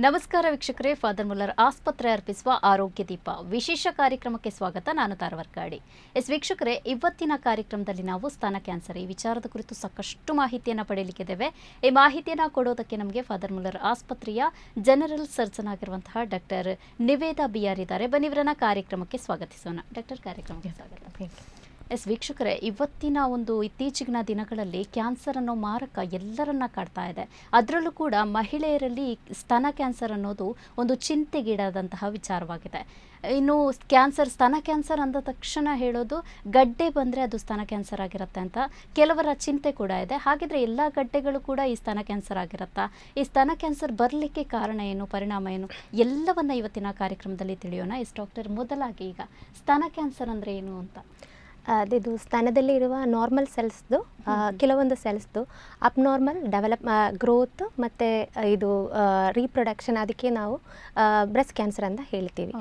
ನಮಸ್ಕಾರ ವೀಕ್ಷಕರೇ, father Muller ಆಸ್ಪತ್ರೆ ಅರ್ಪಿಸುವ ಆರೋಗ್ಯ ದೀಪ ವಿಶೇಷ ಕಾರ್ಯಕ್ರಮಕ್ಕೆ ಸ್ವಾಗತ. ನಾನು ತಾರವರ್ಕಾಡಿ. ವೀಕ್ಷಕರೇ, ಇವತ್ತಿನ ಕಾರ್ಯಕ್ರಮದಲ್ಲಿ ನಾವು ಸ್ತನ ಕ್ಯಾನ್ಸರ್ ಈ ವಿಚಾರದ ಕುರಿತು ಸಾಕಷ್ಟು ಮಾಹಿತಿಯನ್ನು ಪಡೆಯಲಿಕ್ಕಿದ್ದೇವೆ. ಈ ಮಾಹಿತಿಯನ್ನು ಕೊಡೋದಕ್ಕೆ ನಮಗೆ ಫಾದರ್ ಮುಲ್ಲರ್ ಆಸ್ಪತ್ರೆಯ ಜನರಲ್ ಸರ್ಜನ್ ಆಗಿರುವಂತಹ ಡಾಕ್ಟರ್ ನಿವೇದಾ ಬಿಆರ್ ಇದ್ದಾರೆ. ಬನ್ನಿ ಇವರನ್ನ ಕಾರ್ಯಕ್ರಮಕ್ಕೆ ಸ್ವಾಗತಿಸೋಣ. ಡಾಕ್ಟರ್, ಕಾರ್ಯಕ್ರಮಕ್ಕೆ ಸ್ವಾಗತ. ವೀಕ್ಷಕರೇ, ಇವತ್ತಿನ ಒಂದು ಇತ್ತೀಚಿನ ದಿನಗಳಲ್ಲಿ ಕ್ಯಾನ್ಸರ್ ಅನ್ನೋ ಮಾರಕ ಎಲ್ಲರನ್ನ ಕಾಡ್ತಾ ಇದೆ. ಅದರಲ್ಲೂ ಕೂಡ ಮಹಿಳೆಯರಲ್ಲಿ ಸ್ತನ ಕ್ಯಾನ್ಸರ್ ಅನ್ನೋದು ಒಂದು ಚಿಂತೆಗೀಡಾದಂತಹ ವಿಚಾರವಾಗಿದೆ. ಇನ್ನು ಸ್ತನ ಕ್ಯಾನ್ಸರ್ ಅಂದ ತಕ್ಷಣ ಹೇಳೋದು ಗಡ್ಡೆ ಬಂದರೆ ಅದು ಸ್ತನ ಕ್ಯಾನ್ಸರ್ ಆಗಿರುತ್ತೆ ಅಂತ ಕೆಲವರ ಚಿಂತೆ ಕೂಡ ಇದೆ. ಹಾಗಿದ್ರೆ ಎಲ್ಲ ಗಡ್ಡೆಗಳು ಕೂಡ ಈ ಸ್ತನ ಕ್ಯಾನ್ಸರ್ ಆಗಿರುತ್ತಾ? ಈ ಸ್ತನ ಕ್ಯಾನ್ಸರ್ ಬರಲಿಕ್ಕೆ ಕಾರಣ ಏನು, ಪರಿಣಾಮ ಏನು, ಎಲ್ಲವನ್ನ ಇವತ್ತಿನ ಕಾರ್ಯಕ್ರಮದಲ್ಲಿ ತಿಳಿಯೋಣ. ಡಾಕ್ಟರ್, ಮೊದಲಾಗಿ ಈಗ ಸ್ತನ ಕ್ಯಾನ್ಸರ್ ಅಂದರೆ ಏನು ಅಂತ? ಇದು ಸ್ತನದಲ್ಲಿ ಇರುವ ನಾರ್ಮಲ್ ಸೆಲ್ಸ್ದು ಕೆಲವೊಂದು ಸೆಲ್ಸ್ದು ಅಬ್ನಾರ್ಮಲ್ ಗ್ರೋತ್ ಮತ್ತು ಇದು ರೀಪ್ರೊಡಕ್ಷನ್, ಅದಕ್ಕೆ ನಾವು ಬ್ರೆಸ್ಟ್ ಕ್ಯಾನ್ಸರ್ ಅಂತ ಹೇಳ್ತೀವಿ.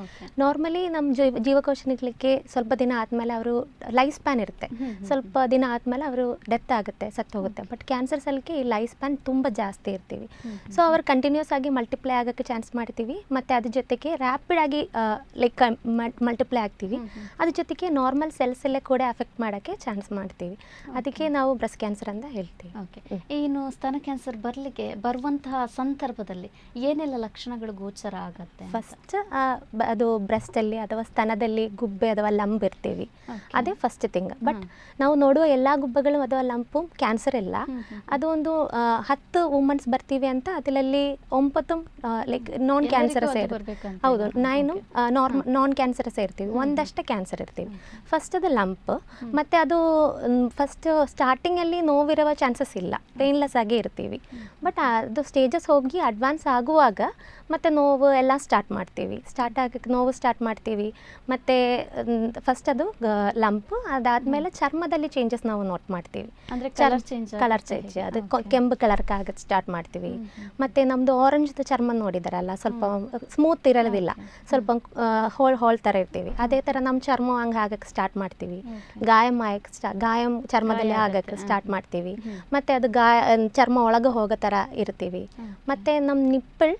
ನಾರ್ಮಲಿ ನಮ್ಮ ಜೀವಕೋಶ ನಿಲ್ಲಕ್ಕೆ ಸ್ವಲ್ಪ ದಿನ ಆದಮೇಲೆ ಅವರು ಲೈಫ್ ಸ್ಪ್ಯಾನ್ ಇರುತ್ತೆ, ಸ್ವಲ್ಪ ದಿನ ಆದಮೇಲೆ ಅವರು ಡೆತ್ ಆಗುತ್ತೆ, ಸತ್ತು ಹೋಗುತ್ತೆ. ಬಟ್ ಕ್ಯಾನ್ಸರ್ ಸೆಲ್ಗೆ ಈ ಲೈಫ್ ಸ್ಪ್ಯಾನ್ ತುಂಬ ಜಾಸ್ತಿ ಇರ್ತೀವಿ. ಸೊ ಅವರು ಕಂಟಿನ್ಯೂಸ್ ಆಗಿ ಮಲ್ಟಿಪ್ಲೈ ಆಗೋಕ್ಕೆ ಚಾನ್ಸ್ ಮಾಡ್ತೀವಿ. ಮತ್ತು ಅದ್ರ ಜೊತೆಗೆ ರ್ಯಾಪಿಡ್ ಆಗಿ ಮಲ್ಟಿಪ್ಲೈ ಆಗ್ತೀವಿ. ಅದ್ರ ಜೊತೆಗೆ ನಾರ್ಮಲ್ ಸೆಲ್ಸ್ ಎಲ್ಲ ಕೂಡ ಅಫೆಕ್ಟ್ ಮಾಡೋಕ್ಕೆ ಚಾನ್ಸ್ ಮಾಡ್ತೀವಿ. ಅದಕ್ಕೆ ನಾವು ಬ್ರೆಸ್ಟ್ ಕ್ಯಾನ್ಸರ್ ಅಂತ ಹೇಳ್ತೀವಿ. ಓಕೆ, ಇನ್ನು ಸ್ತನ ಕ್ಯಾನ್ಸರ್ ಬರುವಂತಹ ಸಂದರ್ಭದಲ್ಲಿ ಏನೆಲ್ಲ ಲಕ್ಷಣಗಳು ಗೋಚರ ಆಗುತ್ತೆ? ಫಸ್ಟ್ ಅದು ಬ್ರೆಸ್ಟಲ್ಲಿ ಅಥವಾ ಸ್ತನದಲ್ಲಿ ಗುಬ್ಬೆ ಅಥವಾ ಲಂಬ್ ಇರ್ತೀವಿ, ಅದೇ ಫಸ್ಟ್ ಥಿಂಗ್. ಬಟ್ ನಾವು ನೋಡುವ ಎಲ್ಲ ಗುಬ್ಬೆಗಳು ಅಥವಾ ಲಂಪು ಕ್ಯಾನ್ಸರ್ ಇಲ್ಲ. ಅದು ಒಂದು 10 ವುಮೆನ್ಸ್ ಬರ್ತೀವಿ ಅಂತ ಅದರಲ್ಲಿ 9 ಲೈಕ್ ನಾನ್ ಕ್ಯಾನ್ಸರಸ್ ಇರ್ತೀವಿ. ಹೌದು, 9 ನಾನ್ ಕ್ಯಾನ್ಸರಸ್ ಇರ್ತೀವಿ, ಒಂದಷ್ಟೇ ಕ್ಯಾನ್ಸರ್ ಇರ್ತೀವಿ. ಫಸ್ಟ್ ಅದು ಲಂಪ್. ಮತ್ತು ಅದು ಫಸ್ಟ್ ಸ್ಟಾರ್ಟಿಂಗಲ್ಲಿ ನೋವಿರುವ ಚಾನ್ಸಸ್ ಇಲ್ಲ, ಪೇನ್ಲೆಸ್ ಆಗೇ ಇರ್ತೀವಿ. ಬಟ್ ಅದು ಸ್ಟೇಜಸ್ ಹೋಗಿ ಅಡ್ವಾನ್ಸ್ ಆಗುವಾಗ ಮತ್ತು ನೋವು ಎಲ್ಲ ಸ್ಟಾರ್ಟ್ ಮಾಡ್ತೀವಿ. ಮತ್ತು ಫಸ್ಟ್ ಅದು ಲಂಪ್, ಅದಾದಮೇಲೆ ಚರ್ಮದಲ್ಲಿ ಚೇಂಜಸ್ ನಾವು ನೋಟ್ ಮಾಡ್ತೀವಿ. ಕಲರ್ ಚೇಂಜ್, ಅದು ಕೆಂಪು ಕಲರ್ಗೆ ಆಗೋದು ಸ್ಟಾರ್ಟ್ ಮಾಡ್ತೀವಿ. ಮತ್ತು ನಮ್ಮದು ಆರೆಂಜ್ದು ಚರ್ಮ ನೋಡಿದಾರಲ್ಲ, ಸ್ವಲ್ಪ ಸ್ಮೂತ್ ಇರೋದಿಲ್ಲ, ಸ್ವಲ್ಪ ಹೋಲ್ ಥರ ಇರ್ತೀವಿ. ಅದೇ ಥರ ನಮ್ಮ ಚರ್ಮ ಹಂಗೆ ಆಗಕ್ಕೆ ಸ್ಟಾರ್ಟ್ ಮಾಡ್ತೀವಿ. ಗಾಯ ಚರ್ಮದಲ್ಲಿ ಆಗಕ್ಕೆ ಸ್ಟಾರ್ಟ್ ಮಾಡ್ತೀವಿ. ಮತ್ತು ಅದು ಚರ್ಮ ಒಳಗೆ ಹೋಗೋ ಥರ ಇರ್ತೀವಿ. ಮತ್ತು ನಮ್ಮ ನಿಪ್ಪಲ್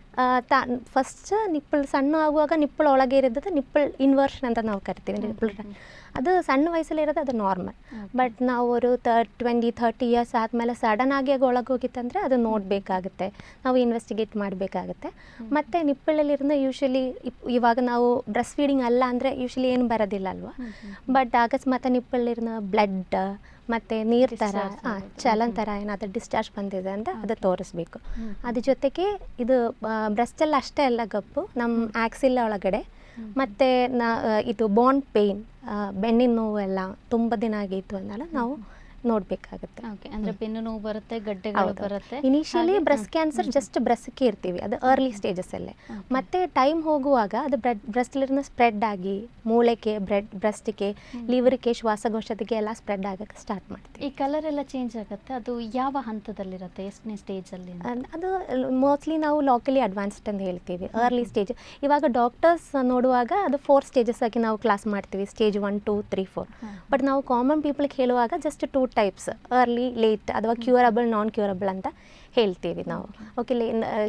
ಫಸ್ಟ್ ನಿಪ್ಪಲ್ ಸಣ್ಣ ಆಗುವಾಗ ನಿಪ್ಪಲ್ ಒಳಗೆ ಇರೋದು ನಿಪ್ಪಲ್ ಇನ್ವರ್ಷನ್ ಅಂತ ನಾವು ಕರಿತೀವಿ. ನಿಪ್ಪಲ್ ಅದು ಸಣ್ಣ ವಯಸ್ಸಲ್ಲಿ ಇರೋದು ಅದು ನಾರ್ಮಲ್. ಬಟ್ ನಾವು ಒಂದು 20-30 ಇಯರ್ಸ್ ಆದಮೇಲೆ ಸಡನ್ ಆಗಿ ಒಳಗೆ ಹೋಗಿತ್ತಂದರೆ ಅದು ನೋಡಬೇಕಾಗುತ್ತೆ, ನಾವು ಇನ್ವೆಸ್ಟಿಗೇಟ್ ಮಾಡಬೇಕಾಗುತ್ತೆ. ಮತ್ತು ನಿಪ್ಪಳಲ್ಲಿರೋದು ಯೂಶ್ವಲಿ ಇವಾಗ ನಾವು ಬ್ರೆಸ್ಟ್ ಫೀಡಿಂಗ್ ಅಲ್ಲ ಅಂದರೆ ಯೂಶ್ವಲಿ ಏನು ಬರೋದಿಲ್ಲ ಅಲ್ವಾ. ಬಟ್ ಅಕಸ್ಮಾತ್ ನಿಪ್ಪಳಲ್ಲಿರೋ ಬ್ಲಡ್ ಮತ್ತು ನೀರು ಥರ ಚಲನ್ ಥರ ಏನಾದರೂ ಡಿಸ್ಚಾರ್ಜ್ ಬಂದಿದೆ ಅಂತ ಅದು ತೋರಿಸ್ಬೇಕು. ಅದ್ರ ಜೊತೆಗೆ ಇದು ಬ್ರೆಸ್ಟಲ್ಲಿ ಅಷ್ಟೇ ಎಲ್ಲ ಗಪ್ಪು, ನಮ್ಮ ಆಕ್ಸಿಲ್ ಒಳಗಡೆ ಮತ್ತು ಇದು ಬೋನ್ ಪೇಯ್ನ್, ಬೆನ್ನಿನ ನೋವು ಎಲ್ಲ ತುಂಬ ದಿನ ಆಗಿತ್ತು ಅನ್ನಲ್ಲ ನಾವು ನೋಡಬೇಕಾಗುತ್ತೆ. ಅಂದರೆ ಬೆನ್ನು ನೋವು ಬರುತ್ತೆ, ಗಡ್ಡೆಗಳು ಬರುತ್ತೆ. ಇನಿಷಿಯಲಿ ಬ್ರೆಸ್ಟ್ ಕ್ಯಾನ್ಸರ್ ಜಸ್ಟ್ ಬ್ರೆಸ್ಟ್ಗೆ ಇರ್ತೀವಿ, ಅದು ಅರ್ಲಿ ಸ್ಟೇಜಸ್ಸಲ್ಲೇ. ಮತ್ತು ಟೈಮ್ ಹೋಗುವಾಗ ಅದು ಬ್ರೆಸ್ಟಲ್ಲಿರೋ ಸ್ಪ್ರೆಡ್ ಆಗಿ ಮೂಳೆಗೆ, ಬ್ರೆಸ್ಟಿಗೆ, ಲಿವರ್ಗೆ, ಶ್ವಾಸಕೋಶಕ್ಕೆ ಎಲ್ಲ ಸ್ಪ್ರೆಡ್ ಆಗೋಕ್ಕೆ ಸ್ಟಾರ್ಟ್ ಮಾಡ್ತೀವಿ. ಈ ಕಲರ್ ಎಲ್ಲ ಚೇಂಜ್ ಆಗುತ್ತೆ, ಅದು ಯಾವ ಹಂತದಲ್ಲಿರುತ್ತೆ, ಎಷ್ಟನೇ ಸ್ಟೇಜಲ್ಲಿ? ಅದು ಮೋಸ್ಟ್ಲಿ ನಾವು ಲಾಕಲಿ ಅಡ್ವಾನ್ಸ್ಡ್ ಅಂತ ಹೇಳ್ತೀವಿ, ಅರ್ಲಿ ಸ್ಟೇಜ್. ಇವಾಗ ಡಾಕ್ಟರ್ಸ್ ನೋಡುವಾಗ ಅದು 4 ಸ್ಟೇಜಸ್ ಆಗಿ ನಾವು ಕ್ಲಾಸ್ ಮಾಡ್ತೀವಿ, ಸ್ಟೇಜ್ 1, 2, 3, 4. ಬಟ್ ನಾವು ಕಾಮನ್ ಪೀಪಲ್ಗೆ ಹೇಳುವಾಗ ಜಸ್ಟ್ 2 ಟೈಪ್ಸ್, ಅರ್ಲಿ, ಲೇಟ್ ಅಥವಾ ಕ್ಯೂರಬಲ್, ನಾನ್ ಕ್ಯೂರಬಲ್ ಅಂತ ಹೇಳ್ತೀವಿ ನಾವು. ಓಕೆ,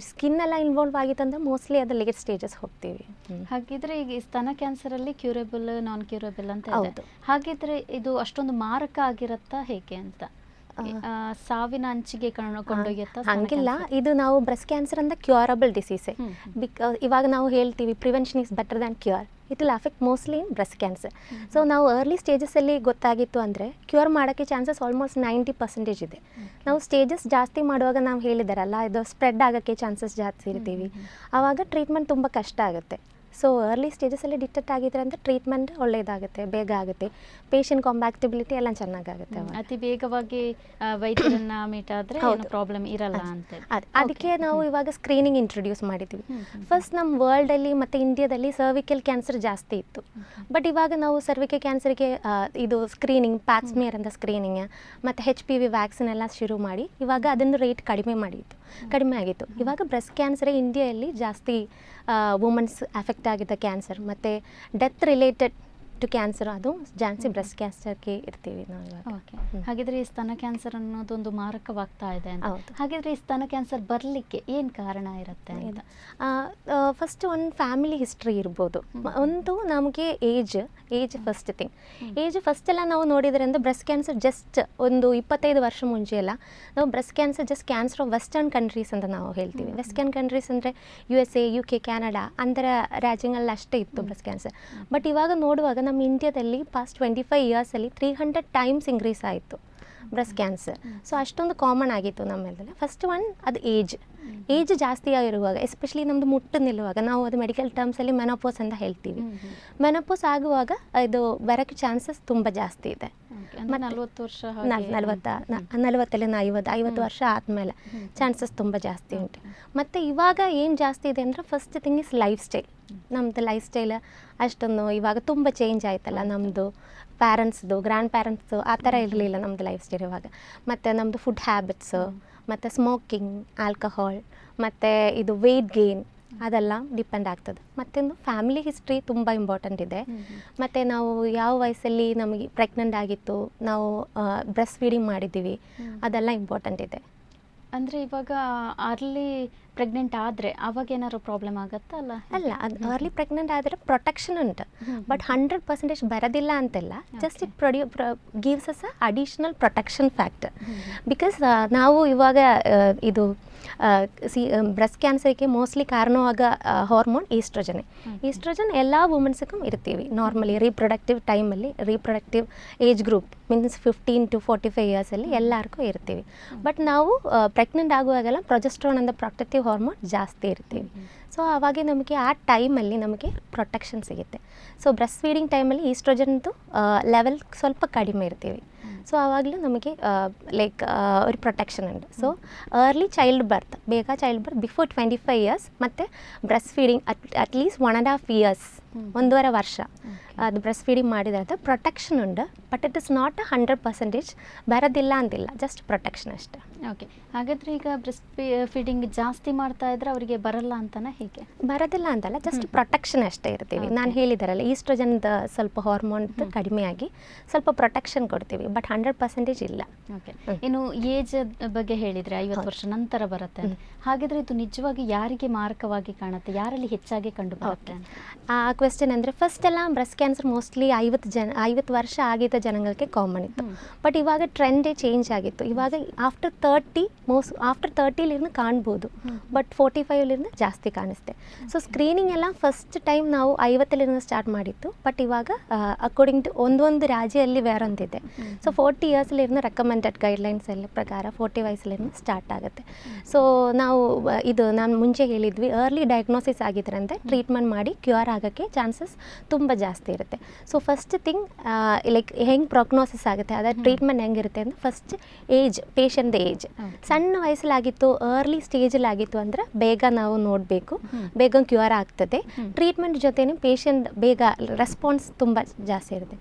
ಸ್ಕಿನ್ ಎಲ್ಲ ಇನ್ವಾಲ್ವ್ ಆಗಿತ್ತಂದ್ರೆ ಮೋಸ್ಟ್ಲಿ ಅದು ಲೇಟ್ ಸ್ಟೇಜಸ್ ಹೋಗ್ತೀವಿ. ಹಾಗಿದ್ರೆ ಈಗ ಸ್ತನ ಕ್ಯಾನ್ಸರಲ್ಲಿ ಕ್ಯೂರಬಲ್, ನಾನ್ ಕ್ಯೂರಬಲ್ ಅಂತ ಇದೆ. ಹಾಗಿದ್ರೆ ಇದು ಅಷ್ಟೊಂದು ಮಾರಕ ಆಗಿರುತ್ತಾ ಹೇಗೆ ಅಂತ? ಸಾವಿನ ಅಂಚಿಗೆ ಕೊಂಡೊಯ್ಯುತ್ತಾ? ಹಂಗಿಲ್ಲ, ಇದು ನಾವು ಬ್ರೆಸ್ಟ್ ಕ್ಯಾನ್ಸರ್ ಅಂತ ಕ್ಯೂರಬಲ್ ಡಿಸೀಸೇ. ಇವಾಗ ನಾವು ಹೇಳ್ತೀವಿ prevention is better than cure. It will affect mostly in breast cancer. So ನಾವು ಅರ್ಲಿ ಸ್ಟೇಜಸ್ಸಲ್ಲಿ ಗೊತ್ತಾಗಿತ್ತು ಅಂದರೆ ಕ್ಯೂರ್ ಮಾಡೋಕ್ಕೆ ಚಾನ್ಸಸ್ ಆಲ್ಮೋಸ್ಟ್ 90% ಇದೆ. ನಾವು ಸ್ಟೇಜಸ್ ಜಾಸ್ತಿ ಮಾಡುವಾಗ ನಾವು ಹೇಳಿದಾರಲ್ಲ, ಇದು ಸ್ಪ್ರೆಡ್ ಆಗೋಕ್ಕೆ ಚಾನ್ಸಸ್ ಜಾಸ್ತಿ ಇರ್ತೀವಿ. ಆವಾಗ ಟ್ರೀಟ್ಮೆಂಟ್ ತುಂಬ ಕಷ್ಟ ಆಗುತ್ತೆ. ಸೊ ಅರ್ಲಿ ಸ್ಟೇಜಸಲ್ಲಿ ಡಿಟೆಕ್ಟ್ ಆಗಿದ್ರೆ ಅಂತ ಟ್ರೀಟ್ಮೆಂಟ್ ಒಳ್ಳೆಯದಾಗುತ್ತೆ, ಬೇಗ ಆಗುತ್ತೆ, ಪೇಷಂಟ್ ಕಾಂಪ್ಯಾಕ್ಟಿಬಿಲಿಟಿ ಎಲ್ಲ ಚೆನ್ನಾಗಾಗುತ್ತೆ. ಅತಿ ವೇಗವಾಗಿ ವೈದ್ಯರನ್ನ ಮೀಟ್ ಆದರೆ ಪ್ರಾಬ್ಲಮ್ ಇರಲ್ಲ ಅಂತ. ಅದಕ್ಕೆ ನಾವು ಇವಾಗ ಸ್ಕ್ರೀನಿಂಗ್ ಇಂಟ್ರೊಡ್ಯೂಸ್ ಮಾಡಿದ್ದೀವಿ. ಫಸ್ಟ್ ನಮ್ಮ ವರ್ಲ್ಡಲ್ಲಿ ಮತ್ತು ಇಂಡಿಯಾದಲ್ಲಿ ಸರ್ವಿಕಲ್ ಕ್ಯಾನ್ಸರ್ ಜಾಸ್ತಿ ಇತ್ತು. ಬಟ್ ಇವಾಗ ನಾವು ಸರ್ವಿಕಲ್ ಕ್ಯಾನ್ಸರ್ಗೆ ಇದು ಸ್ಕ್ರೀನಿಂಗ್, ಪ್ಯಾಕ್ಸ್ಮಿಯರ್ ಅಂತ ಸ್ಕ್ರೀನಿಂಗ್ ಮತ್ತು HPV ವ್ಯಾಕ್ಸಿನ್ ಎಲ್ಲ ಶುರು ಮಾಡಿ ಇವಾಗ ಅದನ್ನು ರೇಟ್ ಕಡಿಮೆ ಆಗಿತ್ತು. ಇವಾಗ ಬ್ರೆಸ್ಟ್ ಕ್ಯಾನ್ಸರ್ ಇಂಡಿಯಾದಲ್ಲಿ ಜಾಸ್ತಿ ವುಮೆನ್ಸ್ ಅಫೆಕ್ಟ್ ಆಗಿದ್ದ ಕ್ಯಾನ್ಸರ್ ಮತ್ತು ಡೆತ್ ರಿಲೇಟೆಡ್ ಟು ಕ್ಯಾನ್ಸರ್, ಅದು ಜಾಸ್ತಿ ಬ್ರೆಸ್ಟ್ ಕ್ಯಾನ್ಸರ್ಗೆ ಇರ್ತೀವಿ ನಾವು ಇವಾಗ. ಓಕೆ, ಹಾಗಿದ್ರೆ ಈ ಸ್ತನ ಕ್ಯಾನ್ಸರ್ ಅನ್ನೋದೊಂದು ಮಾರಕವಾಗ್ತಾ ಇದೆ ಅಂತ. ಹೌದು. ಹಾಗಿದ್ರೆ ಈ ಸ್ತನ ಕ್ಯಾನ್ಸರ್ ಬರಲಿಕ್ಕೆ ಏನು ಕಾರಣ ಇರುತ್ತೆ ಅಂತ? ಫಸ್ಟ್ ಒಂದು ಫ್ಯಾಮಿಲಿ ಹಿಸ್ಟ್ರಿ ಇರ್ಬೋದು. ಒಂದು ನಮಗೆ age first thing. Age first ಎಲ್ಲ ನಾವು ನೋಡಿದರೆ ಅಂದರೆ ಬ್ರೆಸ್ಟ್ ಕ್ಯಾನ್ಸರ್ ಜಸ್ಟ್ ಒಂದು 25 ವರ್ಷ ಮುಂಚೆ ಎಲ್ಲ ನಾವು breast cancer just cancer of western countries ಅಂತ ನಾವು ಹೇಳ್ತೀವಿ. ವೆಸ್ಟರ್ನ್ ಕಂಟ್ರೀಸ್ ಅಂದರೆ USA, UK, ಕ್ಯಾನಡಾ ಅಂತರ ರಾಜ್ಯಗಳಲ್ಲಿ ಅಷ್ಟೇ ಇತ್ತು ಬ್ರೆಸ್ಟ್ ಕ್ಯಾನ್ಸರ್. ಬಟ್ ಇವಾಗ ನೋಡುವಾಗ ನಮ್ಮ ಇಂಡಿಯಾದಲ್ಲಿ ಪಾಸ್ಟ್ 25 ಇಯರ್ಸಲ್ಲಿ 300 ಟೈಮ್ಸ್ ಇನ್ಕ್ರೀಸ್ ಆಯಿತು ಬ್ರೆಸ್ಟ್ ಕ್ಯಾನ್ಸರ್. ಸೊ ಅಷ್ಟೊಂದು ಕಾಮನ್ ಆಗಿತ್ತು ನಮ್ಮಲ್ಲಿ. ಫಸ್ಟ್ ಒನ್ ಅದು ಏಜ್ ಜಾಸ್ತಿ ಆಗಿರುವಾಗ, ಎಸ್ಪೆಷಲಿ ನಮ್ಮದು ಮುಟ್ಟು ನಿಲ್ಲುವಾಗ, ನಾವು ಅದು ಮೆಡಿಕಲ್ ಟರ್ಮ್ಸಲ್ಲಿ ಮೆನೋಪೋಸ್ ಅಂತ ಹೇಳ್ತೀವಿ. ಮೆನೋಪೋಸ್ ಆಗುವಾಗ ಇದು ಬರೋಕ್ಕೆ ಚಾನ್ಸಸ್ ತುಂಬ ಜಾಸ್ತಿ ಇದೆ. ಮತ್ತು 40 ವರ್ಷ 50 ವರ್ಷ ಆದಮೇಲೆ ಚಾನ್ಸಸ್ ತುಂಬ ಜಾಸ್ತಿ ಉಂಟು. ಮತ್ತು ಇವಾಗ ಏನು ಜಾಸ್ತಿ ಇದೆ ಅಂದರೆ first thing is life style. ನಮ್ಮದು ಲೈಫ್ ಸ್ಟೈಲ್ ಅಷ್ಟೊಂದು ಇವಾಗ ತುಂಬ ಚೇಂಜ್ ಆಯ್ತಲ್ಲ. ನಮ್ಮದು ಪ್ಯಾರೆಂಟ್ಸ್ದು, ಗ್ರ್ಯಾಂಡ್ ಪ್ಯಾರೆಂಟ್ಸು ಆ ಥರ ಇರಲಿಲ್ಲ ನಮ್ಮದು ಲೈಫ್ ಸ್ಟೈಲ್ ಇವಾಗ. ಮತ್ತು ನಮ್ಮದು ಫುಡ್ ಹ್ಯಾಬಿಟ್ಸು, ಮತ್ತು ಸ್ಮೋಕಿಂಗ್, ಆಲ್ಕಹಾಲ್, ಮತ್ತು ಇದು ವೆಯ್ಟ್ ಗೇನ್ ಅದೆಲ್ಲ ಡಿಪೆಂಡ್ ಆಗ್ತದೆ. ಮತ್ತೊಂದು ಫ್ಯಾಮಿಲಿ ಹಿಸ್ಟ್ರಿ ತುಂಬ ಇಂಪಾರ್ಟೆಂಟ್ ಇದೆ. ಮತ್ತು ನಾವು ಯಾವ ವಯಸ್ಸಲ್ಲಿ ನಮಗೆ ಪ್ರೆಗ್ನೆಂಟ್ ಆಗಿತ್ತು, ನಾವು ಬ್ರೆಸ್ಟ್ ಫೀಡಿಂಗ್ ಮಾಡಿದ್ದೀವಿ, ಅದೆಲ್ಲ ಇಂಪಾರ್ಟೆಂಟ್ ಇದೆ. ಅಂದರೆ ಇವಾಗ ಅರ್ಲಿ ಪ್ರೆಗ್ನೆಂಟ್ ಆದರೆ ಅವಾಗ ಏನಾದ್ರು ಪ್ರಾಬ್ಲಮ್ ಆಗುತ್ತಾ? ಅಲ್ಲ, ಅದು ಅರ್ಲಿ ಪ್ರೆಗ್ನೆಂಟ್ ಆದರೆ ಪ್ರೊಟೆಕ್ಷನ್ ಉಂಟು, ಬಟ್ 100% ಬರೋದಿಲ್ಲ ಅಂತೆಲ್ಲ. Just it gives us a additional protection factor. Because ನಾವು ಇವಾಗ ಇದು ಬ್ರೆಸ್ಟ್ ಕ್ಯಾನ್ಸರ್ಗೆ ಮೋಸ್ಟ್ಲಿ ಕಾರಣವಾಗ ಹಾರ್ಮೋನ್ ಈಸ್ಟ್ರೋಜನ್ ಎಲ್ಲ ವುಮೆನ್ಸ್ಗೂ ಇರ್ತೀವಿ ನಾರ್ಮಲಿ. ರೀಪ್ರೊಡಕ್ಟಿವ್ ಟೈಮಲ್ಲಿ, reproductive age group means 15 to 45 ಇಯರ್ಸಲ್ಲಿ ಎಲ್ಲರಿಗೂ ಇರ್ತೀವಿ. ಬಟ್ ನಾವು ಪ್ರೆಗ್ನೆಂಟ್ ಆಗುವಾಗೆಲ್ಲ ಪ್ರೊಜೆಸ್ಟ್ರಾನ್ ಅಂತ ಪ್ರೊಟೆಕ್ಟಿವ್ ಹಾರ್ಮೋನ್ ಜಾಸ್ತಿ ಇರ್ತೀವಿ. ಸೊ ಆವಾಗ ನಮಗೆ ಆ ಟೈಮಲ್ಲಿ ನಮಗೆ ಪ್ರೊಟೆಕ್ಷನ್ ಸಿಗುತ್ತೆ. ಸೊ ಬ್ರೆಸ್ಟ್ ಫೀಡಿಂಗ್ ಟೈಮಲ್ಲಿ ಈಸ್ಟ್ರೋಜನ್ದು ಲೆವೆಲ್ ಸ್ವಲ್ಪ ಕಡಿಮೆ ಇರ್ತೀವಿ. ಸೊ ಆವಾಗಲೂ ನಮಗೆ ಲೈಕ್ ഒരു ಪ್ರೊಟೆಕ್ಷನ್ ಉಂಟು. ಸೊ ಅರ್ಲಿ ಚೈಲ್ಡ್ ಬರ್ತ್, ಬೇಗ ಚೈಲ್ಡ್ ಬರ್ತ್ ಬಿಫೋರ್ 25 ಇಯರ್ಸ್, ಮತ್ತು ಬ್ರೆಸ್ಟ್ ಫೀಡಿಂಗ್ ಅಟ್ಲೀಸ್ಟ್ 1.5 ಇಯರ್ಸ್, 1.5 ವರ್ಷ ಅದು ಬ್ರೆಸ್ಟ್ ಫೀಡಿಂಗ್ ಮಾಡಿದ್ರೆ ಪ್ರೊಟೆಕ್ಷನ್ ಉಂಟು. ಬಟ್ ಇಟ್ ಇಸ್ ನಾಟ್ 100% ಬರೋದಿಲ್ಲ ಅಂತಿಲ್ಲ, ಜಸ್ಟ್ ಪ್ರೊಟೆಕ್ಷನ್ ಅಷ್ಟೇ. ಓಕೆ, ಹಾಗಾದರೆ ಈಗ ಬ್ರೆಸ್ಟ್ ಫೀಡಿಂಗ್ ಜಾಸ್ತಿ ಮಾಡ್ತಾ ಇದ್ರೆ ಅವರಿಗೆ ಬರಲ್ಲ ಅಂತಲೇ? ಹೇಗೆ ಬರೋದಿಲ್ಲ ಅಂತಲ್ಲ, ಜಸ್ಟ್ ಪ್ರೊಟೆಕ್ಷನ್ ಅಷ್ಟೇ ಇರ್ತೀವಿ. ನಾನು ಹೇಳಿದಾರಲ್ಲ, ಈಸ್ಟ್ರೋಜನ್ದು ಸ್ವಲ್ಪ ಹಾರ್ಮೋನ್ ಕಡಿಮೆ ಆಗಿ ಸ್ವಲ್ಪ ಪ್ರೊಟೆಕ್ಷನ್ ಕೊಡ್ತೀವಿ, ಬಟ್ 100% ಇಲ್ಲ. ಓಕೆ, ಇನ್ನು ಏಜ್ ಬಗ್ಗೆ ಹೇಳಿದರೆ 50 ವರ್ಷ ನಂತರ ಬರುತ್ತೆ. ಹಾಗಿದ್ರೆ ಇದು ನಿಜವಾಗಿ ಯಾರಿಗೆ ಮಾರಕವಾಗಿ ಕಾಣುತ್ತೆ, ಯಾರಲ್ಲಿ ಹೆಚ್ಚಾಗಿ ಕಂಡು ಬರುತ್ತೆ? ಆ ಕ್ವೆಶ್ಚನ್ ಅಂದರೆ ಫಸ್ಟ್ ಎಲ್ಲ ಬ್ರೆಸ್ಟ್ ಕ್ಯಾನ್ಸರ್ ಮೋಸ್ಟ್ಲಿ 50 ವರ್ಷ ಆಗಿದ್ದ ಜನಗಳಿಗೆ ಕಾಮನ್ ಇತ್ತು. ಬಟ್ ಇವಾಗ ಟ್ರೆಂಡೇ ಚೇಂಜ್ ಆಗಿತ್ತು. ಇವಾಗ ಆಫ್ಟರ್ 30 ಕಾಣ್ಬೋದು, ಬಟ್ 45 ಜಾಸ್ತಿ ಕಾಣಿಸುತ್ತೆ. ಸೊ ಸ್ಕ್ರೀನಿಂಗ್ ಎಲ್ಲ ಫಸ್ಟ್ ಟೈಮ್ ನಾವು 50 ಸ್ಟಾರ್ಟ್ ಮಾಡಿತ್ತು. ಬಟ್ ಇವಾಗ ಅಕಾರ್ಡಿಂಗ್ ಟು ಒಂದೊಂದು ರಾಜ್ಯದಲ್ಲಿ ಬೇರೆ ಒಂದಿದೆ. ಸೊ 40 ಇಯರ್ಸಲ್ಲಿருந்து ರೆಕಮೆಂಡೆಡ್ ಗೈಡ್ಲೈನ್ಸ್ ಎಲ್ಲ ಪ್ರಕಾರ 40 ವಯಸ್ಸಲ್ಲಿருந்து ಸ್ಟಾರ್ಟ್ ಆಗುತ್ತೆ. ಸೊ ನಾವು ಇದು ನಾನು ಮುಂಚೆ ಹೇಳಿದ್ವಿ, ಅರ್ಲಿ ಡಯಾಗ್ನೋಸಿಸ್ ಆಗಿದ್ರೆ ಅಂದರೆ ಟ್ರೀಟ್ಮೆಂಟ್ ಮಾಡಿ ಕ್ಯೂರ್ ಆಗೋಕ್ಕೆ ಚಾನ್ಸಸ್ ತುಂಬ ಜಾಸ್ತಿ ಇರುತ್ತೆ. ಸೊ ಫಸ್ಟ್ ಥಿಂಗ್ ಲೈಕ್ ಹೆಂಗೆ ಪ್ರೊಗ್ನೋಸಿಸ್ ಆಗುತ್ತೆ, ಅದರ ಟ್ರೀಟ್ಮೆಂಟ್ ಹೆಂಗಿರುತ್ತೆ ಅಂದರೆ ಫಸ್ಟ್ ಏಜ್, ಪೇಷಂಟ್ ಏಜ್. ಸಣ್ಣ ವಯಸ್ಸಲ್ಲಾಗಿತ್ತು, ಅರ್ಲಿ ಸ್ಟೇಜಲ್ಲಿ ಆಗಿತ್ತು ಅಂದರೆ ಬೇಗ ನಾವು ನೋಡಬೇಕು, ಬೇಗ ಕ್ಯೂರ್ ಆಗ್ತದೆ. ಟ್ರೀಟ್ಮೆಂಟ್ ಜೊತೆನೇ ಪೇಷಂಟ್ ಬೇಗ ರೆಸ್ಪಾನ್ಸ್ ತುಂಬ ಜಾಸ್ತಿ ಇರುತ್ತೆ.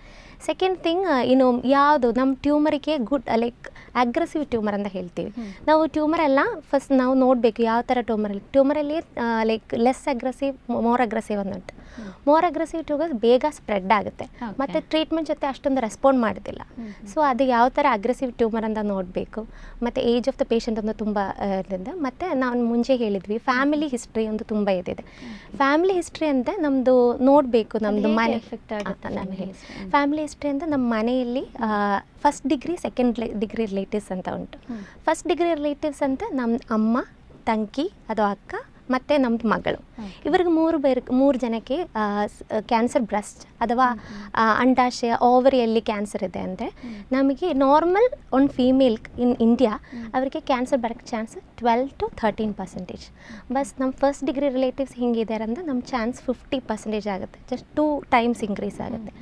ಸೆಕೆಂಡ್ ಥಿಂಗ್, ಇನ್ನು ಯಾವುದು ನಮ್ಮ ಟ್ಯೂಮರಿಗೆ ಗುಡ್ ಲೈಕ್ ಅಗ್ರೆಸಿವ್ ಟ್ಯೂಮರ್ ಅಂತ ಹೇಳ್ತೀವಿ ನಾವು. ಟ್ಯೂಮರ್ ಎಲ್ಲ ಫಸ್ಟ್ ನಾವು ನೋಡಬೇಕು ಯಾವ ಥರ ಟ್ಯೂಮರಲ್ಲಿ like less aggressive, more aggressive ಅನ್ನುಂಟು. ಮೋರ್ ಅಗ್ರೆಸಿವ್ ಟ್ಯೂಮರ್ ಬೇಗ ಸ್ಪ್ರೆಡ್ ಆಗುತ್ತೆ, ಮತ್ತು ಟ್ರೀಟ್ಮೆಂಟ್ ಜೊತೆ ಅಷ್ಟೊಂದು ರೆಸ್ಪಾಂಡ್ ಮಾಡೋದಿಲ್ಲ. ಸೊ ಅದು ಯಾವ ಥರ ಅಗ್ರೆಸಿವ್ ಟ್ಯೂಮರ್ ಅಂತ ನೋಡಬೇಕು. ಮತ್ತು ಏಜ್ ಆಫ್ ದ ಪೇಷಂಟ್ ಒಂದು ತುಂಬ ಇದರಿಂದ. ಮತ್ತು ನಾವು ಮುಂಚೆ ಹೇಳಿದ್ವಿ ಫ್ಯಾಮಿಲಿ ಹಿಸ್ಟ್ರಿ ಒಂದು ತುಂಬ ಇದಿದೆ. ಫ್ಯಾಮಿಲಿ ಹಿಸ್ಟ್ರಿ ಅಂತ ನಮ್ಮದು ನೋಡಬೇಕು, ನಮ್ಮದು ಮನೆ ಎಫೆಕ್ಟ್ ಆಗುತ್ತೆ. ನಾನು ಹೇಳಿ ಫ್ಯಾಮಿಲಿ ಹಿಸ್ಟ್ರಿ ಅಂತ ನಮ್ಮ ಮನೆಯಲ್ಲಿ first degree, second degree relatives ಅಂತ ಉಂಟು. ಫಸ್ಟ್ ಡಿಗ್ರಿ ರಿಲೇಟಿವ್ಸ್ ಅಂತ ನಮ್ಮ ಅಮ್ಮ, ತಂಗಿ, ಅದು ಅಕ್ಕ, ಮತ್ತು ನಮ್ಮದು ಮಗಳು. ಇವರಿಗೆ 3 ಜನಕ್ಕೆ ಕ್ಯಾನ್ಸರ್ ಬ್ರೆಸ್ಟ್ ಅಥವಾ ಅಂಡಾಶಯ, ಓವರಿಯಲ್ಲಿ ಕ್ಯಾನ್ಸರ್ ಇದೆ ಅಂದರೆ ನಮಗೆ ನಾರ್ಮಲ್ ಒಂದು ಫೀಮೇಲ್ ಇನ್ ಇಂಡಿಯಾ ಅವರಿಗೆ ಕ್ಯಾನ್ಸರ್ ಬರೋಕ್ಕೆ ಚಾನ್ಸ್ 12 to 13%. ಬಸ್ ನಮ್ಮ ಫಸ್ಟ್ ಡಿಗ್ರಿ ರಿಲೇಟಿವ್ಸ್ ಹಿಂಗಿದ್ದಾರೆ ಅಂದರೆ ನಮ್ಮ ಚಾನ್ಸ್ 50% ಆಗುತ್ತೆ, ಜಸ್ಟ್ 2 times ಇನ್ಕ್ರೀಸ್ ಆಗುತ್ತೆ.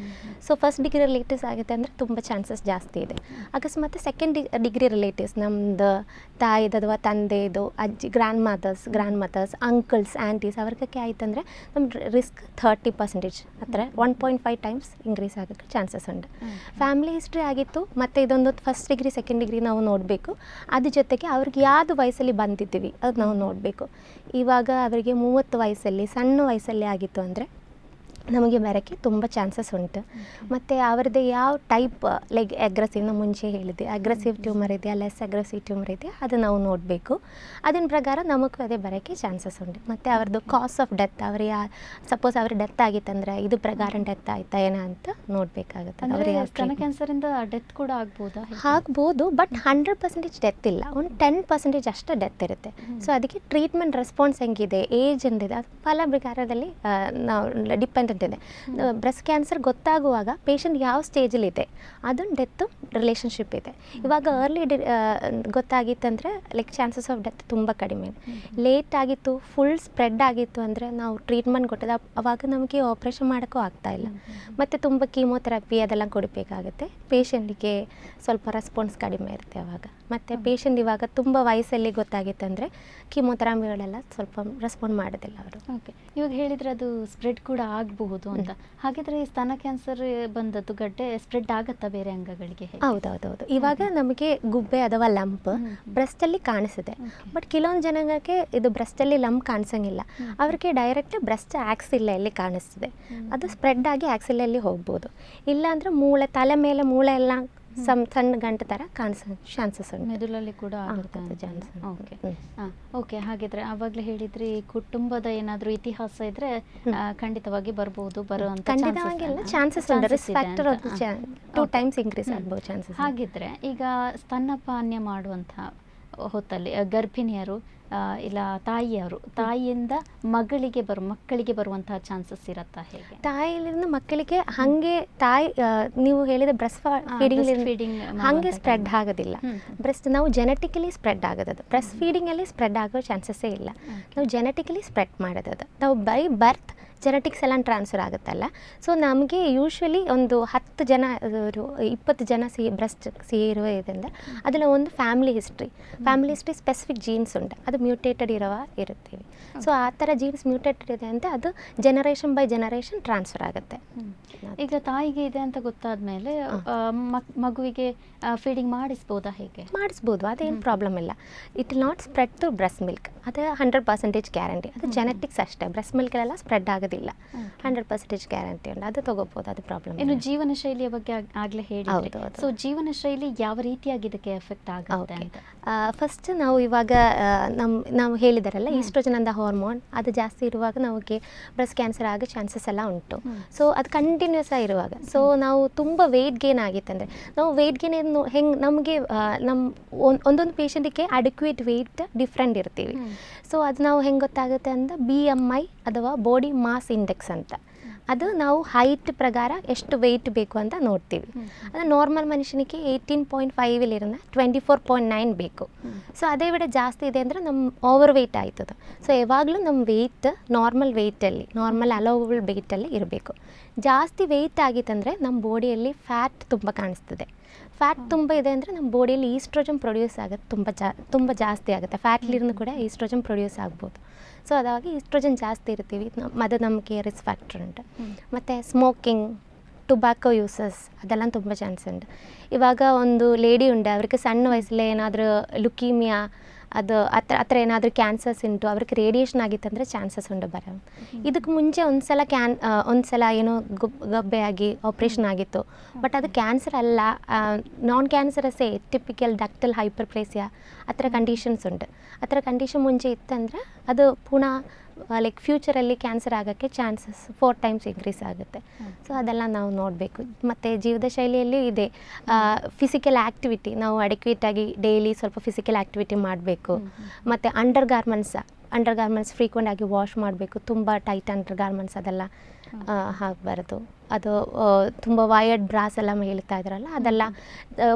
ಸೊ ಫಸ್ಟ್ ಡಿಗ್ರಿ ರಿಲೇಟಿವ್ಸ್ ಆಗುತ್ತೆ ಅಂದರೆ ತುಂಬ ಚಾನ್ಸಸ್ ಜಾಸ್ತಿ ಇದೆ. ಅಕಸ್ಮಾತ್ ಸೆಕೆಂಡ್ ಡಿಗ್ರಿ ರಿಲೇಟಿವ್ಸ್, ನಮ್ಮದು ತಾಯಿದು ಅಥವಾ ತಂದೆದು, ಅಜ್ಜಿ, ಗ್ರ್ಯಾಂಡ್ ಮದರ್ಸ್, ಅಂಕಲ್ಸ್, ಆಂಟೀಸ್ ಅವ್ರಿಗೆ ಆಯ್ತಂದರೆ ನಮ್ಮ ರಿಸ್ಕ್ 30% ಹತ್ತಿರ 1.5 times ಇನ್ಕ್ರೀಸ್ ಆಗೋಕ್ಕೆ ಚಾನ್ಸಸ್ ಉಂಟು. ಫ್ಯಾಮಿಲಿ ಹಿಸ್ಟ್ರಿ ಆಗಿತ್ತು, ಮತ್ತು ಇದೊಂದು ಫಸ್ಟ್ ಡಿಗ್ರಿ, ಸೆಕೆಂಡ್ ಡಿಗ್ರಿ ನಾವು ನೋಡಬೇಕು. ಅದ್ರ ಜೊತೆಗೆ ಅವ್ರಿಗೆ ಯಾವುದು ವಯಸ್ಸಲ್ಲಿ ಬಂದಿದ್ದೀವಿ ಅದು ನಾವು ನೋಡಬೇಕು. ಇವಾಗ ಅವರಿಗೆ 30 ವಯಸ್ಸಲ್ಲಿ, ಸಣ್ಣ ವಯಸ್ಸಲ್ಲಿ ಆಗಿತ್ತು ಅಂದರೆ ನಮಗೆ ಬರೋಕ್ಕೆ ತುಂಬ ಚಾನ್ಸಸ್ ಉಂಟು. ಮತ್ತು ಅವರದ್ದು ಯಾವ ಟೈಪ್ ಲೈಕ್ ಅಗ್ರೆಸಿವ್, ನಾವು ಮುಂಚೆ ಹೇಳಿದ್ದೆ ಅಗ್ರೆಸಿವ್ ಟ್ಯೂಮರ್ ಇದೆಯಾ ಲೆಸ್ ಅಗ್ರೆಸಿವ್ ಟ್ಯೂಮರ್ ಇದೆಯಾ ಅದು ನಾವು ನೋಡಬೇಕು. ಅದನ್ನ ಪ್ರಕಾರ ನಮಗೂ ಅದೇ ಬರೋಕ್ಕೆ ಚಾನ್ಸಸ್ ಉಂಟು. ಮತ್ತು ಅವ್ರದ್ದು ಕಾಸ್ ಆಫ್ ಡೆತ್, ಅವ್ರು ಸಪೋಸ್ ಅವ್ರ ಡೆತ್ ಆಗಿತ್ತಂದರೆ ಇದು ಪ್ರಕಾರ ಡೆತ್ ಆಯ್ತಾ ಏನೋ ಅಂತ ನೋಡಬೇಕಾಗುತ್ತೆ. ಸ್ತನ ಕ್ಯಾನ್ಸರಿಂದ ಡೆತ್ ಕೂಡ ಆಗ್ಬೋದು, ಬಟ್ 100% ಡೆತ್ ಇಲ್ಲ, ಒಂದು 10% ಅಷ್ಟೇ ಡೆತ್ ಇರುತ್ತೆ. ಸೊ ಅದಕ್ಕೆ ಟ್ರೀಟ್ಮೆಂಟ್ ರೆಸ್ಪಾನ್ಸ್ ಹೆಂಗಿದೆ, ಏಜ್ ಎಂದಿದೆ, ಅದು ಫಲ ಪ್ರಕಾರದಲ್ಲಿ ನಾವು ಡಿಪೆಂಡೆಂಟ್ ಇದೆ. ಬ್ರೆಸ್ಟ್ ಕ್ಯಾನ್ಸರ್ ಗೊತ್ತಾಗುವಾಗ ಪೇಷಂಟ್ ಯಾವ ಸ್ಟೇಜಲ್ಲಿದೆ ಅದೊಂದು ಡೆತ್ತು ರಿಲೇಷನ್ಶಿಪ್ ಇದೆ. ಇವಾಗ ಅರ್ಲಿ ಗೊತ್ತಾಗಿತ್ತಂದರೆ ಲೈಕ್ ಚಾನ್ಸಸ್ ಆಫ್ ಡೆತ್ ತುಂಬ ಕಡಿಮೆ ಇದೆ. ಲೇಟ್ ಆಗಿತ್ತು, ಫುಲ್ ಸ್ಪ್ರೆಡ್ ಆಗಿತ್ತು ಅಂದರೆ ನಾವು ಟ್ರೀಟ್ಮೆಂಟ್ ಕೊಟ್ಟಿದ್ದು ಅವಾಗ ನಮಗೆ ಆಪ್ರೇಷನ್ ಮಾಡೋಕ್ಕೂ ಆಗ್ತಾಯಿಲ್ಲ. ಮತ್ತು ತುಂಬ ಕೀಮೋಥೆರಪಿ ಅದೆಲ್ಲ ಕೊಡಬೇಕಾಗುತ್ತೆ. ಪೇಷಂಟಿಗೆ ಸ್ವಲ್ಪ ರೆಸ್ಪಾನ್ಸ್ ಕಡಿಮೆ ಇರುತ್ತೆ ಅವಾಗ. ಮತ್ತು ಪೇಷಂಟ್ ಇವಾಗ ತುಂಬ ವಯಸ್ಸಲ್ಲಿ ಗೊತ್ತಾಗಿತ್ತಂದರೆ ಕೀಮೋಥೆರಪಿಗಳೆಲ್ಲ ಸ್ವಲ್ಪ ರೆಸ್ಪಾಂಡ್ ಮಾಡೋದಿಲ್ಲ ಅವರು. ಓಕೆ, ಇವಾಗ ಹೇಳಿದರೆ ಅದು ಸ್ಪ್ರೆಡ್ ಕೂಡ ಆಗಬಹುದು ಅಂತ. ಹಾಗಿದ್ರೆ ಸ್ತನ ಕ್ಯಾನ್ಸರ್ ಬಂದದ್ದು ಗಡ್ಡೆ ಸ್ಪ್ರೆಡ್ ಆಗುತ್ತಾ ಬೇರೆ ಅಂಗಗಳಿಗೆ? ಹೌದೌದೌದು. ಇವಾಗ ನಮಗೆ ಗುಬ್ಬೆ ಅಥವಾ ಲಂಪ್ ಬ್ರೆಸ್ಟಲ್ಲಿ ಕಾಣಿಸಿದೆ, ಬಟ್ ಕೆಲವೊಂದು ಜನಕ್ಕೆ ಇದು ಬ್ರೆಸ್ಟಲ್ಲಿ ಲಂಪ್ ಕಾಣಿಸಂಗಿಲ್ಲ. ಅವ್ರಿಗೆ ಡೈರೆಕ್ಟ್ ಬ್ರೆಸ್ಟ್ ಆಕ್ಸಿಲೆಯಲ್ಲಿ ಕಾಣಿಸ್ತದೆ, ಅದು ಸ್ಪ್ರೆಡ್ ಆಗಿ ಆಕ್ಸಿಲೆಯಲ್ಲಿ ಹೋಗ್ಬೋದು. ಇಲ್ಲಾಂದರೆ ಮೂಳೆ, ತಲೆ ಮೇಲೆ ಮೂಳೆ ಎಲ್ಲ ಸಣ್ಣ ಗಂಟು ಥರ ಕಾಣಿಸೋ ಚಾನ್ಸಸ್ ಉಂಟು. ಮೆದುಳಲ್ಲಿ ಕೂಡ ಓಕೆ ಓಕೆ. ಹಾಗಿದ್ರೆ ಆವಾಗಲೇ ಹೇಳಿದ್ರಿ ಕುಟುಂಬದ ಏನಾದರೂ ಇತಿಹಾಸ ಇದ್ರೆ ಖಂಡಿತವಾಗಿ ಬರ್ಬೋದು, ಬರುವಂತ ಖಂಡಿತವಾಗಿಲ್ಲ ಚಾನ್ಸಸ್ ಉಂಟು. ರಿಸ್ಕ್ ಫ್ಯಾಕ್ಟರ್ 2 ಟೈಮ್ಸ್ ಇನ್ಕ್ರೀಸ್ ಆಗ್ಬೋದು ಚಾನ್ಸಸ್. ಹಾಗಿದ್ರೆ ಈಗ ಸ್ತನಪಾನ ಮಾಡುವಂಥ ಹೊತ್ತಲ್ಲಿ ಗರ್ಭಿಣಿಯರು ಇಲ್ಲ ತಾಯಿಯಿಂದ ಮಕ್ಕಳಿಗೆ ಬರುವಂತಹ ಚಾನ್ಸಸ್ ಇರುತ್ತಾ? ಹೇಗೆ ತಾಯಿಯಿಂದ ಮಕ್ಕಳಿಗೆ ಹಾಗೆ ನೀವು ಹೇಳಿದ ಬ್ರೆಸ್ಟ್ ಫೀಡಿಂಗ್ ಹಾಗೆ ಸ್ಪ್ರೆಡ್ ಆಗೋದಿಲ್ಲ. ಬ್ರೆಸ್ಟ್ ನಾವು ಜೆನೆಟಿಕಲಿ ಸ್ಪ್ರೆಡ್ ಆಗೋದು, ಬ್ರೆಸ್ಟ್ ಫೀಡಿಂಗಲ್ಲಿ ಸ್ಪ್ರೆಡ್ ಆಗೋ ಚಾನ್ಸಸ್ಸೇ ಇಲ್ಲ. ನಾವು ಜೆನೆಟಿಕಲಿ ಸ್ಪ್ರೆಡ್ ಮಾಡೋದು, ನಾವು ಬೈ ಬರ್ತ್ ಜೆನೆಟಿಕ್ಸ್ ಎಲ್ಲ ಟ್ರಾನ್ಸ್ಫರ್ ಆಗುತ್ತಲ್ಲ. ಸೊ ನಮಗೆ ಯೂಶ್ವಲಿ ಒಂದು 10 ಜನ 20 ಜನ ಬ್ರೆಸ್ಟ್ ಇರುವ ಇದರಿಂದ ಅದರಲ್ಲಿ ಒಂದು ಫ್ಯಾಮಿಲಿ ಹಿಸ್ಟ್ರಿ ಸ್ಪೆಸಿಫಿಕ್ ಜೀನ್ಸ್ ಉಂಟು, ಅದು ಮ್ಯೂಟೇಟೆಡ್ ಇರುತ್ತೀವಿ. ಸೊ ಆ ಥರ ಜೀನ್ಸ್ ಮ್ಯೂಟೇಟೆಡ್ ಇದೆ ಅಂತ ಅದು ಜನರೇಷನ್ ಬೈ ಜನರೇಷನ್ ಟ್ರಾನ್ಸ್ಫರ್ ಆಗುತ್ತೆ. ಈಗ ತಾಯಿಗೆ ಇದೆ ಅಂತ ಗೊತ್ತಾದ ಮೇಲೆ ಮಗುವಿಗೆ ಫೀಡಿಂಗ್ ಮಾಡಿಸ್ಬೋದಾ? ಹೇಗೆ ಮಾಡಿಸ್ಬೋದು, ಅದೇನು ಪ್ರಾಬ್ಲಮ್ ಇಲ್ಲ. It will not spread to breast milk, ಅದು 100% ಗ್ಯಾರಂಟಿ. ಅದು ಜೆನೆಟಿಕ್ಸ್ ಅಷ್ಟೇ, ಬ್ರೆಸ್ಟ್ ಮಿಲ್ಕಲ್ಲೆಲ್ಲ ಸ್ಪ್ರೆಡ್ ಆಗೋದಿಲ್ಲ. 100% ಗ್ಯಾರಂಟಿ ಉಂಟು, ಅದು ತಗೋಬೋದು, ಅದು ಪ್ರಾಬ್ಲಮ್. ಇನ್ನು ಜೀವನ ಶೈಲಿಯ ಬಗ್ಗೆ ಆಗಲೇ ಹೇಳಿ. ಸೊ ಜೀವನ ಶೈಲಿ ಯಾವ ರೀತಿಯಾಗಿ ಇದಕ್ಕೆ ಎಫೆಕ್ಟ್ ಆಗುತ್ತೆ ಅಂತ? ಫಸ್ಟ್ ನಾವು ಇವಾಗ ನಾವು ಹೇಳಿದಾರಲ್ಲ ಈಸ್ಟ್ರೋಜನ್ ಅಂತ ಹಾರ್ಮೋನ್, ಅದು ಜಾಸ್ತಿ ಇರುವಾಗ ನಮಗೆ ಬ್ರೆಸ್ಟ್ ಕ್ಯಾನ್ಸರ್ ಆಗೋ ಚಾನ್ಸಸ್ ಎಲ್ಲ ಉಂಟು. ಸೊ ಅದು ಕಂಟಿನ್ಯೂಸ್ ಆಗಿರುವಾಗ, ಸೊ ನಾವು ತುಂಬ ವೆಯ್ಟ್ ಗೇನ್ ಆಗಿತ್ತಂದರೆ, ನಾವು ವೆಯ್ಟ್ ಗೇನ್ ಹೆಂಗೆ ನಮಗೆ ಒಂದೊಂದು ಪೇಷಂಟಿಗೆ ಅಡಿಕ್ವೇಟ್ ವೆಯ್ಟ್ ಡಿಫ್ರೆಂಟ್ ಇರ್ತೀವಿ. ಸೊ ಅದು ನಾವು ಹೆಂಗೆ ಗೊತ್ತಾಗುತ್ತೆ ಅಂತ BMI ಅಥವಾ ಬಾಡಿ ಮಾಸ್ ಇಂಡೆಕ್ಸ್ ಅಂತ, ಅದು ನಾವು ಹೈಟ್ ಪ್ರಕಾರ ಎಷ್ಟು ವೆಯ್ಟ್ ಬೇಕು ಅಂತ ನೋಡ್ತೀವಿ. ಅದು ನಾರ್ಮಲ್ ಮನುಷ್ಯನಿಗೆ 18.5 ಇಲ್ಲಿರೋದ 24.9 ಬೇಕು. ಸೊ ಅದೇ ವಿಡ ಜಾಸ್ತಿ ಇದೆ ಅಂದರೆ ನಮ್ಮ ಓವರ್ ವೆಯ್ಟ್ ಆಯ್ತದೆ. ಸೊ ಯಾವಾಗಲೂ ನಮ್ಮ ವೆಯ್ಟ್ ನಾರ್ಮಲ್ ಅಲೋವಬಲ್ ವೆಯ್ಟಲ್ಲಿ ಇರಬೇಕು. ಜಾಸ್ತಿ ವೆಯ್ಟ್ ಆಗಿತ್ತಂದರೆ ನಮ್ಮ ಬಾಡಿಯಲ್ಲಿ ಫ್ಯಾಟ್ ತುಂಬ ಕಾಣಿಸ್ತದೆ. ಫ್ಯಾಟ್ ತುಂಬ ಇದೆ ಅಂದರೆ ನಮ್ಮ ಬಾಡಿಯಲ್ಲಿ ಈಸ್ಟ್ರೋಜನ್ ಪ್ರೊಡ್ಯೂಸ್ ಆಗುತ್ತೆ, ತುಂಬ ಜಾಸ್ತಿ ಆಗುತ್ತೆ. ಫ್ಯಾಟ್ಲಿருந்து ಕೂಡ ಈಸ್ಟ್ರೋಜನ್ ಪ್ರೊಡ್ಯೂಸ್ ಆಗ್ಬೋದು. ಸೊ ಅದಾಗಿ ಈಸ್ಟ್ರೋಜನ್ ಜಾಸ್ತಿ ಇರ್ತೀವಿ, ಅದು ನಮಗೆ ರಿಸ್ಕ್ ಫ್ಯಾಕ್ಟರ್ ಉಂಟು. ಮತ್ತು ಸ್ಮೋಕಿಂಗ್, ಟೊಬ್ಯಾಕೊ ಯೂಸಸ್ ಅದೆಲ್ಲ ತುಂಬ ಚಾನ್ಸ್ ಉಂಟು. ಇವಾಗ ಒಂದು ಲೇಡಿ ಉಂಟು, ಅವ್ರಿಗೆ ಸಣ್ಣ ವಯಸ್ಸಲ್ಲೇ ಏನಾದರೂ ಲುಕೀಮಿಯಾ ಅದು ಹತ್ರ ಏನಾದರೂ ಕ್ಯಾನ್ಸರ್ಸ್ ಉಂಟು, ಅವ್ರಿಗೆ ರೇಡಿಯೇಷನ್ ಆಗಿತ್ತಂದರೆ ಚಾನ್ಸಸ್ ಉಂಟು ಬರೋ. ಇದಕ್ಕೆ ಮುಂಚೆ ಒಂದ್ಸಲ ಏನೋ ಗಬ್ಬೆ ಆಗಿ ಆಪ್ರೇಷನ್ ಆಗಿತ್ತು, ಬಟ್ ಅದು ಕ್ಯಾನ್ಸರ್ ಅಲ್ಲ, ನಾನ್ ಕ್ಯಾನ್ಸರಸ್ಸೇ, ಟಿಪಿಕಲ್ ಡಕ್ಟಲ್ ಹೈಪರ್ಪ್ಲೇಸಿಯಾ ಆ ಥರ ಕಂಡೀಷನ್ಸ್ ಉಂಟು. ಆ ಥರ ಕಂಡೀಷನ್ ಮುಂಚೆ ಇತ್ತಂದರೆ ಅದು ಪುನಃ ಲೈಕ್ ಫ್ಯೂಚರಲ್ಲಿ ಕ್ಯಾನ್ಸರ್ ಆಗೋಕ್ಕೆ ಚಾನ್ಸಸ್ 4 ಟೈಮ್ಸ್ ಇನ್ಕ್ರೀಸ್ ಆಗುತ್ತೆ. ಸೊ ಅದೆಲ್ಲ ನಾವು ನೋಡಬೇಕು. ಮತ್ತು ಜೀವದ ಶೈಲಿಯಲ್ಲಿ ಇದೆ ಫಿಸಿಕಲ್ ಆ್ಯಕ್ಟಿವಿಟಿ, ನಾವು ಅಡಿಕ್ವೇಟಾಗಿ ಡೈಲಿ ಸ್ವಲ್ಪ ಫಿಸಿಕಲ್ ಆ್ಯಕ್ಟಿವಿಟಿ ಮಾಡಬೇಕು. ಮತ್ತು ಅಂಡರ್ ಗಾರ್ಮೆಂಟ್ಸ್ ಫ್ರೀಕ್ವೆಂಟ್ ಆಗಿ ವಾಶ್ ಮಾಡಬೇಕು, ತುಂಬ ಟೈಟ್ ಅಂಡರ್ ಗಾರ್ಮೆಂಟ್ಸ್ ಅದೆಲ್ಲ ಹಾಕಬಾರ್ದು. ಅದು ತುಂಬ ವಯರ್ಡ್ ಬ್ರಾಸ್ ಎಲ್ಲ ಹೇಳ್ತಾ ಇದ್ರಲ್ಲ, ಅದೆಲ್ಲ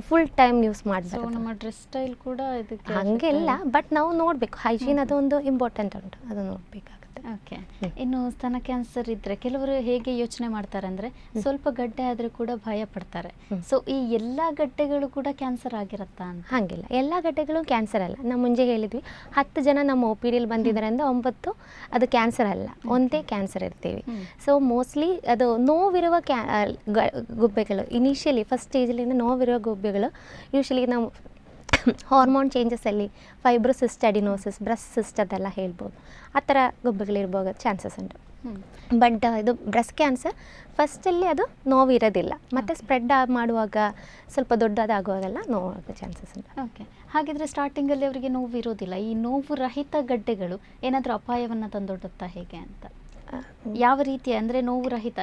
ಫುಲ್ ಟೈಮ್ ಯೂಸ್ ಮಾಡಬೇಕು. ನಮ್ಮ ಡ್ರೆಸ್ ಸ್ಟೈಲ್ ಕೂಡ ಇದಕ್ಕೆ ಹಾಗೆಲ್ಲ, ಬಟ್ ನಾವು ನೋಡಬೇಕು, ಹೈಜೀನ್ ಅದೊಂದು ಇಂಪಾರ್ಟೆಂಟ್ ಉಂಟು, ಅದು ನೋಡಬೇಕಾಗುತ್ತೆ. ಓಕೆ. ಇನ್ನು ಸ್ತನ ಕ್ಯಾನ್ಸರ್ ಇದ್ದರೆ ಕೆಲವರು ಹೇಗೆ ಯೋಚನೆ ಮಾಡ್ತಾರೆ ಅಂದರೆ, ಸ್ವಲ್ಪ ಗಡ್ಡೆ ಆದರೂ ಕೂಡ ಭಯ ಪಡ್ತಾರೆ. ಸೊ ಈ ಎಲ್ಲ ಗಡ್ಡೆಗಳು ಕೂಡ ಕ್ಯಾನ್ಸರ್ ಆಗಿರುತ್ತಾ ಅಂತ? ಹಾಗಿಲ್ಲ, ಎಲ್ಲ ಗಡ್ಡೆಗಳು ಕ್ಯಾನ್ಸರ್ ಅಲ್ಲ. ನಾವು ಮುಂಚೆ ಹೇಳಿದ್ವಿ 10 ಜನ ನಮ್ಮ OPDಯಲ್ಲಿ ಬಂದಿದ್ದಾರೆ ಅಂದರೆ 9 ಅದು ಕ್ಯಾನ್ಸರ್ ಅಲ್ಲ, ಒಂದೇ ಕ್ಯಾನ್ಸರ್ ಇರ್ತೀವಿ. ಸೊ ಮೋಸ್ಟ್ಲಿ ಅದು ನೋವಿರುವ ಗುಬ್ಬೆಗಳು, ಇನಿಷಿಯಲಿ ಫಸ್ಟ್ ಸ್ಟೇಜಲ್ಲಿ ನೋವಿರುವ ಗುಬ್ಬೆಗಳು ಯೂಶ್ವಲಿ ನಾವು ಹಾರ್ಮೋನ್ ಚೇಂಜಸಲ್ಲಿ ಫೈಬ್ರೋಸಿಸ್ಟ್, ಅಡಿನೋಸಿಸ್, ಬ್ರೆಸ್ಟ್ ಸಿಸ್ಟ್ ಅದೆಲ್ಲ ಹೇಳ್ಬೋದು. ಆ ಥರ ಗುಬ್ಬೆಗಳಿರ್ಬೋದು ಚಾನ್ಸಸ್ ಉಂಟು. ಬಟ್ ಇದು ಬ್ರೆಸ್ಟ್ ಕ್ಯಾನ್ಸರ್ ಫಸ್ಟಲ್ಲಿ ಅದು ನೋವು ಇರೋದಿಲ್ಲ, ಮತ್ತು ಸ್ಪ್ರೆಡ್ ಮಾಡುವಾಗ ಸ್ವಲ್ಪ ದೊಡ್ಡದಾಗುವಾಗೆಲ್ಲ ನೋವು ಚಾನ್ಸಸ್ ಉಂಟು. ಓಕೆ, ಹಾಗಿದ್ರೆ ಸ್ಟಾರ್ಟಿಂಗಲ್ಲಿ ಅವರಿಗೆ ನೋವು ಇರೋದಿಲ್ಲ. ಈ ನೋವು ರಹಿತ ಗಡ್ಡೆಗಳು ಏನಾದರೂ ಅಪಾಯವನ್ನು ತಂದೊಡ್ಡುತ್ತಾ ಹೇಗೆ ಅಂತ? ಯಾವ ರೀತಿಯ ಅಂದರೆ ನೋವು ರಹಿತ,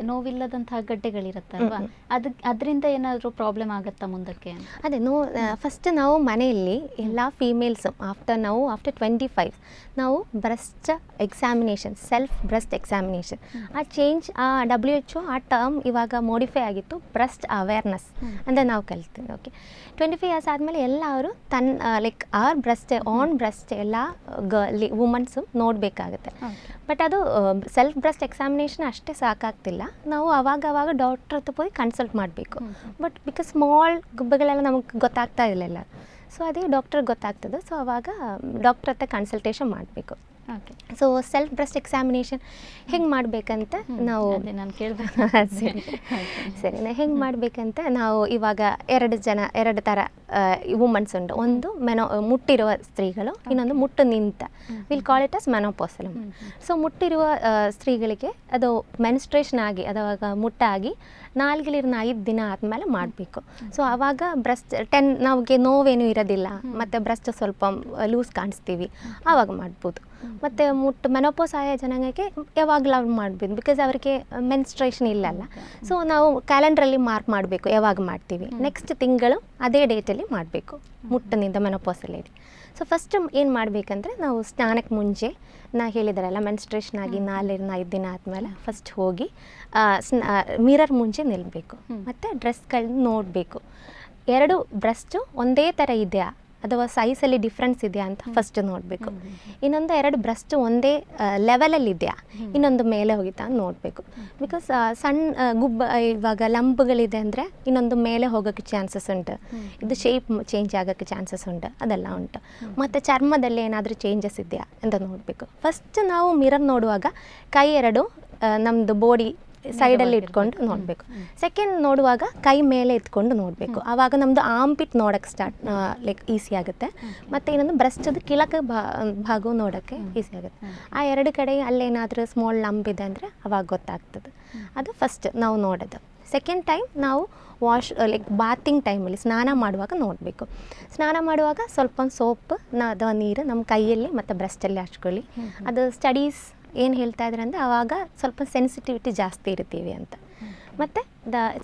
ನೋವಿಲ್ಲದಂತಹ ಗಡ್ಡೆಗಳಿರುತ್ತಲ್ವಾ, ಅದರಿಂದ ಏನಾದರೂ ಪ್ರಾಬ್ಲಮ್ ಆಗುತ್ತಾ ಮುಂದಕ್ಕೆ? ಅದೇ ಫಸ್ಟ್ ನಾವು ಮನೆಯಲ್ಲಿ ಎಲ್ಲ ಫೀಮೇಲ್ಸ್ ಆಫ್ಟರ್ 25 ನಾವು breast examination, self breast examination, ಆ ಚೇಂಜ್ WHO ಆ ಟರ್ಮ್ ಇವಾಗ ಮೋಡಿಫೈ ಆಗಿತ್ತು, ಬ್ರೆಸ್ಟ್ ಅವೇರ್ನೆಸ್ ಅಂತ ನಾವು ಕಲಿತೀವಿ. ಓಕೆ, 25 ಇಯರ್ಸ್ ಆದಮೇಲೆ ಎಲ್ಲರೂ like or breast on breast ಎಲ್ಲ ವುಮನ್ಸು ನೋಡಬೇಕಾಗುತ್ತೆ. ಬಟ್ ಅದು ಸೆಲ್ಫ್ ಬ್ರೆಸ್ಟ್ ಎಕ್ಸಾಮಿನೇಷನ್ ಅಷ್ಟೇ ಸಾಕಾಗ್ತಿಲ್ಲ, ನಾವು ಅವಾಗ ಡಾಕ್ಟ್ರ್ ಹತ್ರ ಹೋಗಿ ಕನ್ಸಲ್ಟ್ ಮಾಡಬೇಕು. ಬಟ್ ಬಿಕಾಸ್ ಸ್ಮಾಲ್ ಗುಬ್ಬೆಗಳೆಲ್ಲ ನಮಗೆ ಗೊತ್ತಾಗ್ತಾ ಇರಲಿಲ್ಲ, ಸೊ ಅದೇ ಡಾಕ್ಟ್ರಿಗೆ ಗೊತ್ತಾಗ್ತದೆ. ಸೊ ಅವಾಗ ಡಾಕ್ಟ್ರ್ ಹತ್ರ ಕನ್ಸಲ್ಟೇಷನ್ ಮಾಡಬೇಕು. Okay, so self breast examination ಹೆಂಗೆ ಮಾಡಬೇಕಂತ ನಾವು ನಾನು ಕೇಳಬೇಕು. ಸರಿ, ಹೆಂಗೆ ಮಾಡಬೇಕಂತ ನಾವು ಇವಾಗ ಎರಡು ಥರ ವುಮನ್ಸ್ ಉಂಟು. ಒಂದು ಮುಟ್ಟಿರುವ ಸ್ತ್ರೀಗಳು, ಇನ್ನೊಂದು ಮುಟ್ಟು ನಿಂತ, will call it as menopausal. So ಮುಟ್ಟಿರುವ ಸ್ತ್ರೀಗಳಿಗೆ ಅದು ಮೆನ್ಸ್ಟ್ರೇಷನ್ ಆಗಿ ಅದಾಗ ಮುಟ್ಟಾಗಿ 4 ದಿನ ಆದಮೇಲೆ ಮಾಡಬೇಕು. ಸೊ ಆವಾಗ ಬ್ರೆಸ್ಟ್ ನಮಗೆ ನೋವೇನು ಇರೋದಿಲ್ಲ, ಮತ್ತು ಬ್ರೆಸ್ಟ್ ಸ್ವಲ್ಪ ಲೂಸ್ ಕಾಣಿಸ್ತೀವಿ, ಆವಾಗ ಮಾಡ್ಬೋದು. ಮತ್ತು ಮೆನೋಪಾಸ್ ಆಯ ಜನಾಂಗಕ್ಕೆ ಯಾವಾಗಲೂ ಅವ್ರು ಮಾಡ್ಬೋದು, ಬಿಕಾಸ್ ಅವ್ರಿಗೆ ಮೆನ್ಸ್ಟ್ರೇಷನ್ ಇಲ್ಲಲ್ಲ. ಸೊ ನಾವು ಕ್ಯಾಲೆಂಡ್ರಲ್ಲಿ ಮಾರ್ಕ್ ಮಾಡಬೇಕು ಯಾವಾಗ ಮಾಡ್ತೀವಿ, ನೆಕ್ಸ್ಟ್ ತಿಂಗಳು ಅದೇ ಡೇಟಲ್ಲಿ ಮಾಡಬೇಕು ಮುಟ್ಟನಿಂದ ಮೆನೋಪಾಸಲ್ಲಿ. ಸೊ ಫಸ್ಟ್ ಏನು ಮಾಡಬೇಕಂದ್ರೆ ನಾವು ಸ್ನಾನಕ್ಕೆ ಮುಂಚೆ ಹೇಳಿದಾರಲ್ಲ, ಮೆನ್ಸ್ಟ್ರೇಷನ್ ಆಗಿ 4 ದಿನ ಆದಮೇಲೆ ಫಸ್ಟ್ ಹೋಗಿ ಮಿರರ್ ಮುಂಚೆ ನಿಲ್ಲಬೇಕು, ಮತ್ತು ಡ್ರೆಸ್ಗಳನ್ನ ನೋಡಬೇಕು. 2 ಬ್ರೆಸ್ಟು ಒಂದೇ ಥರ ಇದೆಯಾ ಅಥವಾ ಸೈಜಲ್ಲಿ ಡಿಫ್ರೆನ್ಸ್ ಇದೆಯಾ ಅಂತ ಫಸ್ಟ್ ನೋಡಬೇಕು. ಇನ್ನೊಂದು 2 ಬ್ರೆಸ್ಟ್ ಒಂದೇ ಲೆವೆಲಲ್ಲಿ ಇದೆಯಾ, ಇನ್ನೊಂದು ಮೇಲೆ ಹೋಗಿತ್ತಾ ಅಂತ ನೋಡಬೇಕು. ಬಿಕಾಸ್ ಸಣ್ಣ ಇವಾಗ ಲಂಬ್ಗಳಿದೆ ಅಂದರೆ ಇನ್ನೊಂದು ಮೇಲೆ ಹೋಗೋಕ್ಕೆ ಚಾನ್ಸಸ್ ಉಂಟು, ಇದು ಶೇಪ್ ಚೇಂಜ್ ಆಗೋಕ್ಕೆ ಚಾನ್ಸಸ್ ಉಂಟು, ಅದೆಲ್ಲ ಉಂಟು. ಮತ್ತು ಚರ್ಮದಲ್ಲಿ ಏನಾದರೂ ಚೇಂಜಸ್ ಇದೆಯಾ ಅಂತ ನೋಡಬೇಕು. ಫಸ್ಟ್ ನಾವು ಮಿರರ್ ನೋಡುವಾಗ ಕೈ 2 ನಮ್ಮದು ಬಾಡಿ ಸೈಡಲ್ಲಿ ಇಟ್ಕೊಂಡು ನೋಡಬೇಕು. ಸೆಕೆಂಡ್ ನೋಡುವಾಗ ಕೈ ಮೇಲೆ ಎತ್ಕೊಂಡು ನೋಡಬೇಕು, ಆವಾಗ ನಮ್ಮದು ಆರ್ಮ್ಪಿಟ್ ನೋಡೋಕ್ಕೆ ಲೈಕ್ ಈಸಿ ಆಗುತ್ತೆ. ಮತ್ತು ಇನ್ನೊಂದು ಬ್ರೆಸ್ಟದು ಕೆಳಕ್ಕೆ ಭಾಗ ನೋಡೋಕ್ಕೆ ಈಸಿ ಆಗುತ್ತೆ. ಆ 2 ಕಡೆ ಅಲ್ಲೇನಾದರೂ ಸ್ಮಾಲ್ ಲಂಬ್ ಇದೆ ಅಂದರೆ ಅವಾಗ ಗೊತ್ತಾಗ್ತದೆ. ಅದು ಫಸ್ಟ್ ನಾವು ನೋಡೋದು. ಸೆಕೆಂಡ್ ಟೈಮ್ ನಾವು ಲೈಕ್ ಬಾತಿಂಗ್ ಟೈಮಲ್ಲಿ ಸ್ನಾನ ಮಾಡುವಾಗ ನೋಡಬೇಕು. ಸ್ನಾನ ಮಾಡುವಾಗ ಸ್ವಲ್ಪ ಸೋಪ್ ಅಥವಾ ನೀರು ನಮ್ಮ ಕೈಯಲ್ಲಿ ಮತ್ತು ಬ್ರೆಸ್ಟಲ್ಲಿ ಹಚ್ಕೊಳ್ಳಿ. ಅದು ಸ್ಟಡೀಸ್ ಏನು ಹೇಳ್ತಾ ಇದ್ದಾರೆ ಅಂದರೆ ಆವಾಗ ಸ್ವಲ್ಪ ಸೆನ್ಸಿಟಿವಿಟಿ ಜಾಸ್ತಿ ಇರ್ತೀವಿ ಅಂತ. ಮತ್ತು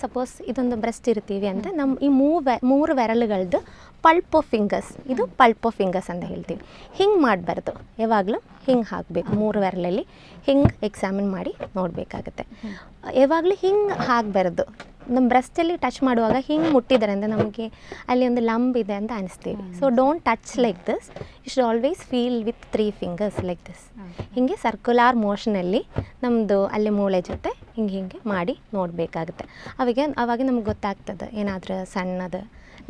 ಸಪೋಸ್ ಇದೊಂದು ಬ್ರೆಸ್ಟ್ ಇರ್ತೀವಿ ಅಂತ ನಮ್ಮ ಈ 3 ಬೆರಳುಗಳದ್ದು ಪಲ್ಪ್ ಆಫ್ ಫಿಂಗರ್ಸ್, ಇದು ಪಲ್ಪ್ ಆಫ್ ಫಿಂಗರ್ಸ್ ಅಂತ ಹೇಳ್ತೀವಿ. ಹಿಂಗೆ ಮಾಡಬಾರ್ದು, ಯಾವಾಗಲೂ ಹಿಂಗೆ ಹಾಕಬೇಕು. 3 ಬೆರಳಲ್ಲಿ ಹಿಂಗೆ ಎಕ್ಸಾಮಿನ್ ಮಾಡಿ ನೋಡಬೇಕಾಗತ್ತೆ. ಯಾವಾಗಲೂ ಹಿಂಗೆ ಹಾಕಬಾರ್ದು. ನಮ್ಮ ಬ್ರೆಸ್ಟಲ್ಲಿ ಟಚ್ ಮಾಡುವಾಗ ಹಿಂಗೆ ಮುಟ್ಟಿದ್ದಾರೆ ಅಂದರೆ ನಮಗೆ ಅಲ್ಲಿ ಒಂದು ಲಂಬ್ ಇದೆ ಅಂತ ಅನಿಸ್ತೀವಿ. So don't touch like this, you should always feel with 3 fingers like this. ಹೀಗೆ ಸರ್ಕ್ಯುಲಾರ್ ಮೋಷನಲ್ಲಿ ನಮ್ಮದು ಅಲ್ಲಿ ಮೂಳೆ ಜೊತೆ ಹಿಂಗೆ ಮಾಡಿ ನೋಡಬೇಕಾಗುತ್ತೆ. ಅವಾಗ ನಮ್ಗೆ ಗೊತ್ತಾಗ್ತದೆ ಏನಾದರೂ ಸಣ್ಣದು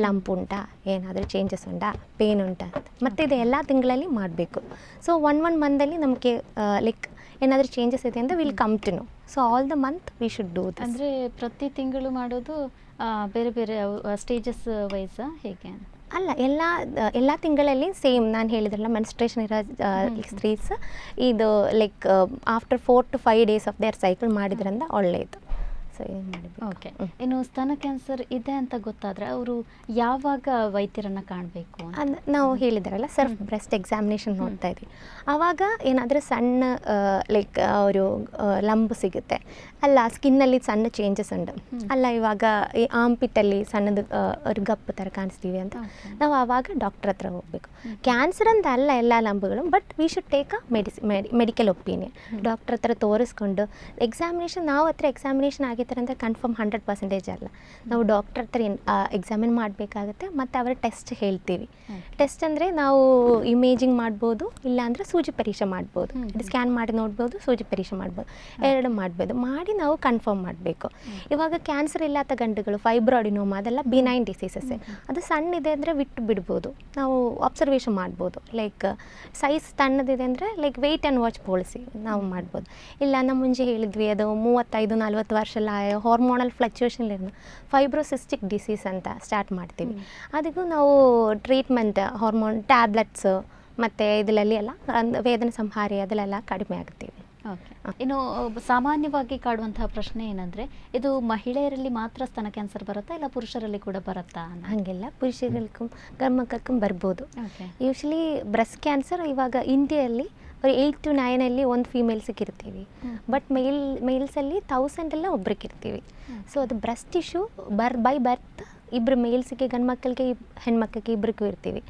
ಲಂಪ್ ಉಂಟಾ, ಏನಾದರೂ ಚೇಂಜಸ್ ಉಂಟಾ, ಪೇನ್ ಉಂಟಾ ಅಂತ. ಮತ್ತು ಇದು ಎಲ್ಲ ತಿಂಗಳಲ್ಲಿ ಮಾಡಬೇಕು. ಸೊ ಒನ್ ಮಂತಲ್ಲಿ ನಮಗೆ ಲೈಕ್ ಏನಾದರೂ ಚೇಂಜಸ್ ಇದೆ ಅಂದರೆ will come to know. So all the month we should do this. ಅಂದರೆ ಪ್ರತಿ ತಿಂಗಳು ಮಾಡೋದು ಬೇರೆ ಬೇರೆ ಸ್ಟೇಜಸ್ ವೈಸಾ ಹೇಗೆ? ಅಲ್ಲ, ಎಲ್ಲ ತಿಂಗಳಲ್ಲಿ ಸೇಮ್ ನಾನು ಹೇಳಿದ್ರಲ್ಲ ಮೆನ್ಸ್ಟ್ರೇಷನ್ ಇರೋ ಸ್ತ್ರೀಸ್ ಇದು like after 4 to 5 days of their cycle ಮಾಡಿದ್ರಿಂದ ಒಳ್ಳೆಯದು. ಸೊ ಏನು ಮಾಡಬೇಕು. ಓಕೆ, ಇನ್ನು ಸ್ತನ ಕ್ಯಾನ್ಸರ್ ಇದೆ ಅಂತ ಗೊತ್ತಾದರೆ ಅವರು ಯಾವಾಗ ವೈದ್ಯರನ್ನು ಕಾಣಬೇಕು? ನಾವು ಹೇಳಿದಾರಲ್ಲ ಸೆಲ್ಫ್ ಬ್ರೆಸ್ಟ್ ಎಕ್ಸಾಮಿನೇಷನ್ ನೋಡ್ತಾ ಇದ್ವಿ, ಆವಾಗ ಏನಾದರೂ ಸಣ್ಣ ಲೈಕ್ ಅವರು ಲಂಬು ಸಿಗುತ್ತೆ ಅಲ್ಲ, ಸ್ಕಿನ್ನಲ್ಲಿ ಸಣ್ಣ ಚೇಂಜಸ್ ಉಂಟು ಅಲ್ಲ, ಇವಾಗ ಈ ಆರ್ಮ್ಪಿಟ್ಟಲ್ಲಿ ಸಣ್ಣದು ಅವ್ರಿಗೆ ಗಪ್ಪು ಥರ ಕಾಣಿಸ್ತೀವಿ ಅಂತ ನಾವು ಆವಾಗ ಡಾಕ್ಟ್ರ್ ಹತ್ರ ಹೋಗಬೇಕು. ಕ್ಯಾನ್ಸರ್ ಅಂತ ಅಲ್ಲ ಎಲ್ಲ ಲಂಬುಗಳು, but we should take a medical opinion. Doctor ಹತ್ರ ತೋರಿಸ್ಕೊಂಡು ಎಕ್ಸಾಮಿನೇಷನ್, ನಾವು ಹತ್ರ ಎಕ್ಸಾಮಿನೇಷನ್ ಆಗಿದ್ದಾರೆ ಅಂತ ಕನ್ಫರ್ಮ್ 100% ಅಲ್ಲ. ನಾವು ಡಾಕ್ಟ್ರ್ ಹತ್ರ ಎಕ್ಸಾಮಿನ್ ಮಾಡಬೇಕಾಗುತ್ತೆ. ಮತ್ತು ಅವರ ಟೆಸ್ಟ್ ಹೇಳ್ತೀವಿ. ಟೆಸ್ಟ್ ಅಂದರೆ ನಾವು ಇಮೇಜಿಂಗ್ ಮಾಡ್ಬೋದು, ಇಲ್ಲಾಂದರೆ ಸೂಜಿ ಪರೀಕ್ಷೆ ಮಾಡ್ಬೋದು. ಸ್ಕ್ಯಾನ್ ಮಾಡಿ ನೋಡ್ಬೋದು, ಸೂಜಿ ಪರೀಕ್ಷೆ ಮಾಡ್ಬೋದು, 2 ಮಾಡ್ಬೋದು. ಮಾಡಿ ನಾವು ಕನ್ಫರ್ಮ್ ಮಾಡಬೇಕು. ಇವಾಗ ಕ್ಯಾನ್ಸರ್ ಇಲ್ಲದ ಗಂಟುಗಳು, ಫೈಬ್ರಾಯ್ಡಿನೋಮಾ, ಅದೆಲ್ಲ ಬಿನೈನ್ ಡಿಸೀಸಸ್ಸೇ. ಅದು ಸಣ್ಣ ಇದೆ ಅಂದರೆ ಬಿಟ್ಟು ಬಿಡ್ಬೋದು, ನಾವು ಅಬ್ಸರ್ವೇಷನ್ ಮಾಡ್ಬೋದು. ಲೈಕ್ ಸೈಜ್ ಸಣ್ಣದಿದೆ ಅಂದರೆ like weight and watch policy ನಾವು ಮಾಡ್ಬೋದು. ಇಲ್ಲ ನಮ್ಮ ಮುಂಚೆ ಹೇಳಿದ್ವಿ ಅದು 35-40 ವರ್ಷ ಹಾರ್ಮೋನಲ್ ಫ್ಲಕ್ಚುಯೇಷನ್ ಫೈಬ್ರೋಸಿಸ್ಟಿಕ್ ಡಿಸೀಸ್ ಅಂತ ಸ್ಟಾರ್ಟ್ ಮಾಡ್ತೀವಿ. ಅದಕ್ಕೂ ನಾವು ಟ್ರೀಟ್ಮೆಂಟ್ ಹಾರ್ಮೋನ್ ಟ್ಯಾಬ್ಲೆಟ್ಸು ಮತ್ತು ಇದರಲ್ಲಿ ಎಲ್ಲ ವೇದನೆ ಸಂಹಾರಿ ಅದರಲ್ಲೆಲ್ಲ ಕಡಿಮೆ ಆಗ್ತೀವಿ. ಓಕೆ. ಇನ್ನು ಸಾಮಾನ್ಯವಾಗಿ ಕಾಡುವಂತಹ ಪ್ರಶ್ನೆ ಏನಂದ್ರೆ, ಇದು ಮಹಿಳೆಯರಲ್ಲಿ ಮಾತ್ರ ಸ್ತನ ಕ್ಯಾನ್ಸರ್ ಬರುತ್ತಾ ಇಲ್ಲ ಪುರುಷರಲ್ಲಿ ಕೂಡ ಬರುತ್ತಾ ಅನ್ನೋದು? ಹಾಗೆಲ್ಲ ಪುರುಷರಿಗೂ ಗಂಡ್ಮಕ್ಳಿಗೂ ಬರ್ಬೋದು. ಓಕೆ. ಯೂಶ್ವಲಿ ಬ್ರೆಸ್ಟ್ ಕ್ಯಾನ್ಸರ್ ಇವಾಗ ಇಂಡಿಯಲ್ಲಿ ஒரு 8 to 9 ಒಂದು ಫೀಮೇಲ್ಸಿಗೆ ಇರ್ತೀವಿ, ಬಟ್ ಮೇಲ್ಸಲ್ಲಿ 1000 ಒಬ್ರಿಗೆ ಇರ್ತೀವಿ. ಸೊ ಅದು ಬ್ರೆಸ್ಟ್ ಟಿಶ್ಯೂ ಬೈ ಬರ್ತ್ ಇಬ್ಬರು ಮೇಲ್ಸಿಗೆ ಗಂಡು ಮಕ್ಕಳಿಗೆ ಹೆಣ್ಮಕ್ಳಿಗೆ ಇಬ್ಬರಿಗೂ ಇರ್ತೀವಿ.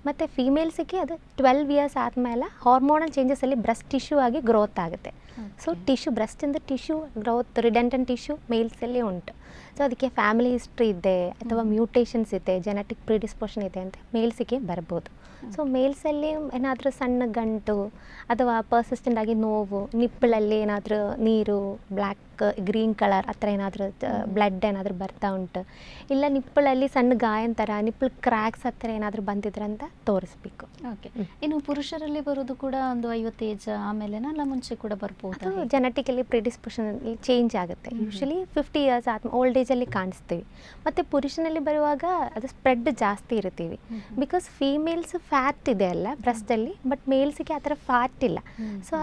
ಮತ್ತು ಫೀಮೇಲ್ಸಿಗೆ ಅದು 12 ಇಯರ್ಸ್ ಆದಮೇಲೆ ಹಾರ್ಮೋನಲ್ ಚೇಂಜಸಲ್ಲಿ ಬ್ರೆಸ್ಟ್ ಟಿಶ್ಯೂ ಆಗಿ ಗ್ರೋತ್ ಆಗುತ್ತೆ. ಸೊ ಟಿಶ್ಯೂ ಬ್ರೆಸ್ಟಿಂದ ಟಿಶ್ಯೂ ಗ್ರೋತ್ ರಿಡೆಂಟನ್ ಟಿಶ್ಯೂ ಮೇಲ್ಸಲ್ಲಿ ಉಂಟು. ಸೊ ಅದಕ್ಕೆ ಫ್ಯಾಮಿಲಿ ಹಿಸ್ಟ್ರಿ ಇದೆ ಅಥವಾ ಮ್ಯೂಟೇಷನ್ಸ್ ಇದೆ, ಜೆನೆಟಿಕ್ ಪ್ರಿಡಿಸ್ಪೋಷನ್ ಇದೆ ಅಂತ ಮೇಲ್ಸಿಗೆ ಬರ್ಬೋದು. ಸೊ ಮೇಲ್ಸಲ್ಲಿ ಏನಾದರೂ ಸಣ್ಣ ಗಂಟು ಅಥವಾ ಪರ್ಸಿಸ್ಟೆಂಟ್ ಆಗಿ ನೋವು, ನಿಪ್ಪಳಲ್ಲಿ ಏನಾದರೂ ನೀರು ಬ್ಲ್ಯಾಕ್ ಗ್ರೀನ್ ಕಲರ್ ಆ ಥರ ಏನಾದರೂ ಬ್ಲಡ್ ಏನಾದರೂ ಬರ್ತಾ ಉಂಟು, ಇಲ್ಲ ನಿಪ್ಪಳಲ್ಲಿ ಸಣ್ಣ ಗಾಯನ ಥರ ನಿಪ್ಪಳು ಕ್ರ್ಯಾಕ್ಸ್ ಆ ಥರ ಏನಾದರೂ ಬಂದಿದ್ರೆ ಅಂತ ತೋರಿಸ್ಬೇಕು. ಓಕೆ. ಇನ್ನು ಪುರುಷರಲ್ಲಿ ಬರೋದು ಕೂಡ ಒಂದು 50 ಏಜ್ ಆಮೇಲೆ ಅಲ್ಲ ಮುಂಚೆ ಕೂಡ ಬರ್ಬೋದು? ಅದು ಜೆನೆಟಿಕಲಿ ಪ್ರಿಡಿಸ್ಪೋಷನ್ ಚೇಂಜ್ ಆಗುತ್ತೆ. ಯೂಶ್ವಲಿ 50 ಇಯರ್ಸ್ ಆದ ಓಲ್ಡ್ ಏಜಲ್ಲಿ ಕಾಣಿಸ್ತೀವಿ. ಮತ್ತು ಪುರುಷನಲ್ಲಿ ಬರುವಾಗ ಅದು ಸ್ಪ್ರೆಡ್ ಜಾಸ್ತಿ ಇರ್ತೀವಿ. ಬಿಕಾಸ್ ಫೀಮೇಲ್ಸ್ ಫ್ಯಾಟ್ ಇದೆ ಅಲ್ಲ ಬ್ರೆಸ್ಟಲ್ಲಿ, ಬಟ್ ಮೇಲ್ಸಿಗೆ ಆ ಥರ ಫ್ಯಾಟ್ ಇಲ್ಲ. ಸೊ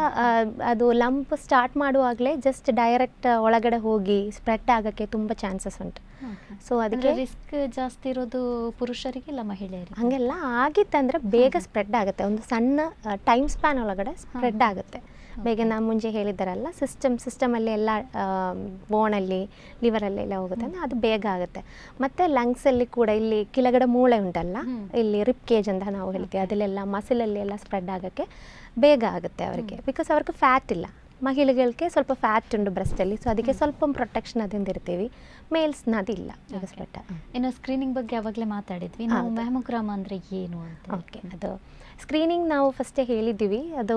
ಅದು ಲಂಪ್ ಸ್ಟಾರ್ಟ್ ಮಾಡುವಾಗಲೇ ಜಸ್ಟ್ ಡೈರೆಕ್ಟ್ ಒಳಗಡೆ ಹೋಗಿ ಸ್ಪ್ರೆಡ್ ಆಗೋಕ್ಕೆ ತುಂಬ ಚಾನ್ಸಸ್ ಉಂಟು. ಸೊ ಅದಕ್ಕೆ ರಿಸ್ಕ್ ಜಾಸ್ತಿ ಇರೋದು ಪುರುಷರಿಗೆ ಇಲ್ಲ ಮಹಿಳೆಯರಿಗೆ? ಹಾಗೆಲ್ಲ ಆಗಿತ್ತಂದರೆ ಬೇಗ ಸ್ಪ್ರೆಡ್ ಆಗುತ್ತೆ. ಒಂದು ಸಣ್ಣ ಟೈಮ್ ಸ್ಪ್ಯಾನ್ ಒಳಗಡೆ ಸ್ಪ್ರೆಡ್ ಆಗುತ್ತೆ ಬೇಗ. ನಾನು ಮುಂಚೆ ಹೇಳಿದ್ದಾರಲ್ಲ ಸಿಸ್ಟಮಲ್ಲಿ ಎಲ್ಲ ಬೋನಲ್ಲಿ ಲಿವರಲ್ಲಿ ಎಲ್ಲ ಹೋಗುತ್ತೆ ಅಂದರೆ ಅದು ಬೇಗ ಆಗುತ್ತೆ. ಮತ್ತು ಲಂಗ್ಸಲ್ಲಿ ಕೂಡ ಇಲ್ಲಿ ಕೆಳಗಡೆ ಮೂಳೆ ಉಂಟಲ್ಲ, ಇಲ್ಲಿ ರಿಪ್ ಕೇಜ್ ಅಂತ ನಾವು ಹೇಳ್ತೀವಿ, ಅದಲ್ಲೆಲ್ಲ ಮಸಿಲಲ್ಲಿ ಎಲ್ಲ ಸ್ಪ್ರೆಡ್ ಆಗೋಕ್ಕೆ ಬೇಗ ಆಗುತ್ತೆ ಅವರಿಗೆ. ಬಿಕಾಸ್ ಅವ್ರಿಗೆ ಫ್ಯಾಟ್ ಇಲ್ಲ. ಮಹಿಳೆಗಳಿಗೆ ಸ್ವಲ್ಪ ಫ್ಯಾಟ್ ಉಂಟು ಬ್ರೆಸ್ಟಲ್ಲಿ, ಸೊ ಅದಕ್ಕೆ ಸ್ವಲ್ಪ ಪ್ರೊಟೆಕ್ಷನ್ ಅದರಿಂದ ಇರ್ತೀವಿ. ಮೇಲ್ಸ್ನ ಅದಿಲ್ಲ ಸ್ವೆಟ್. ಇನ್ನು ಸ್ಕ್ರೀನಿಂಗ್ ಬಗ್ಗೆ ಯಾವಾಗಲೇ ಮಾತಾಡಿದ್ವಿ ನಾವು. ಮ್ಯಾಮೋಗ್ರಾಮ್ ಅಂದರೆ ಏನು ಅಂತ? ಓಕೆ, ಅದು ಸ್ಕ್ರೀನಿಂಗ್ ನಾವು ಫಸ್ಟೇ ಹೇಳಿದ್ದೀವಿ. ಅದು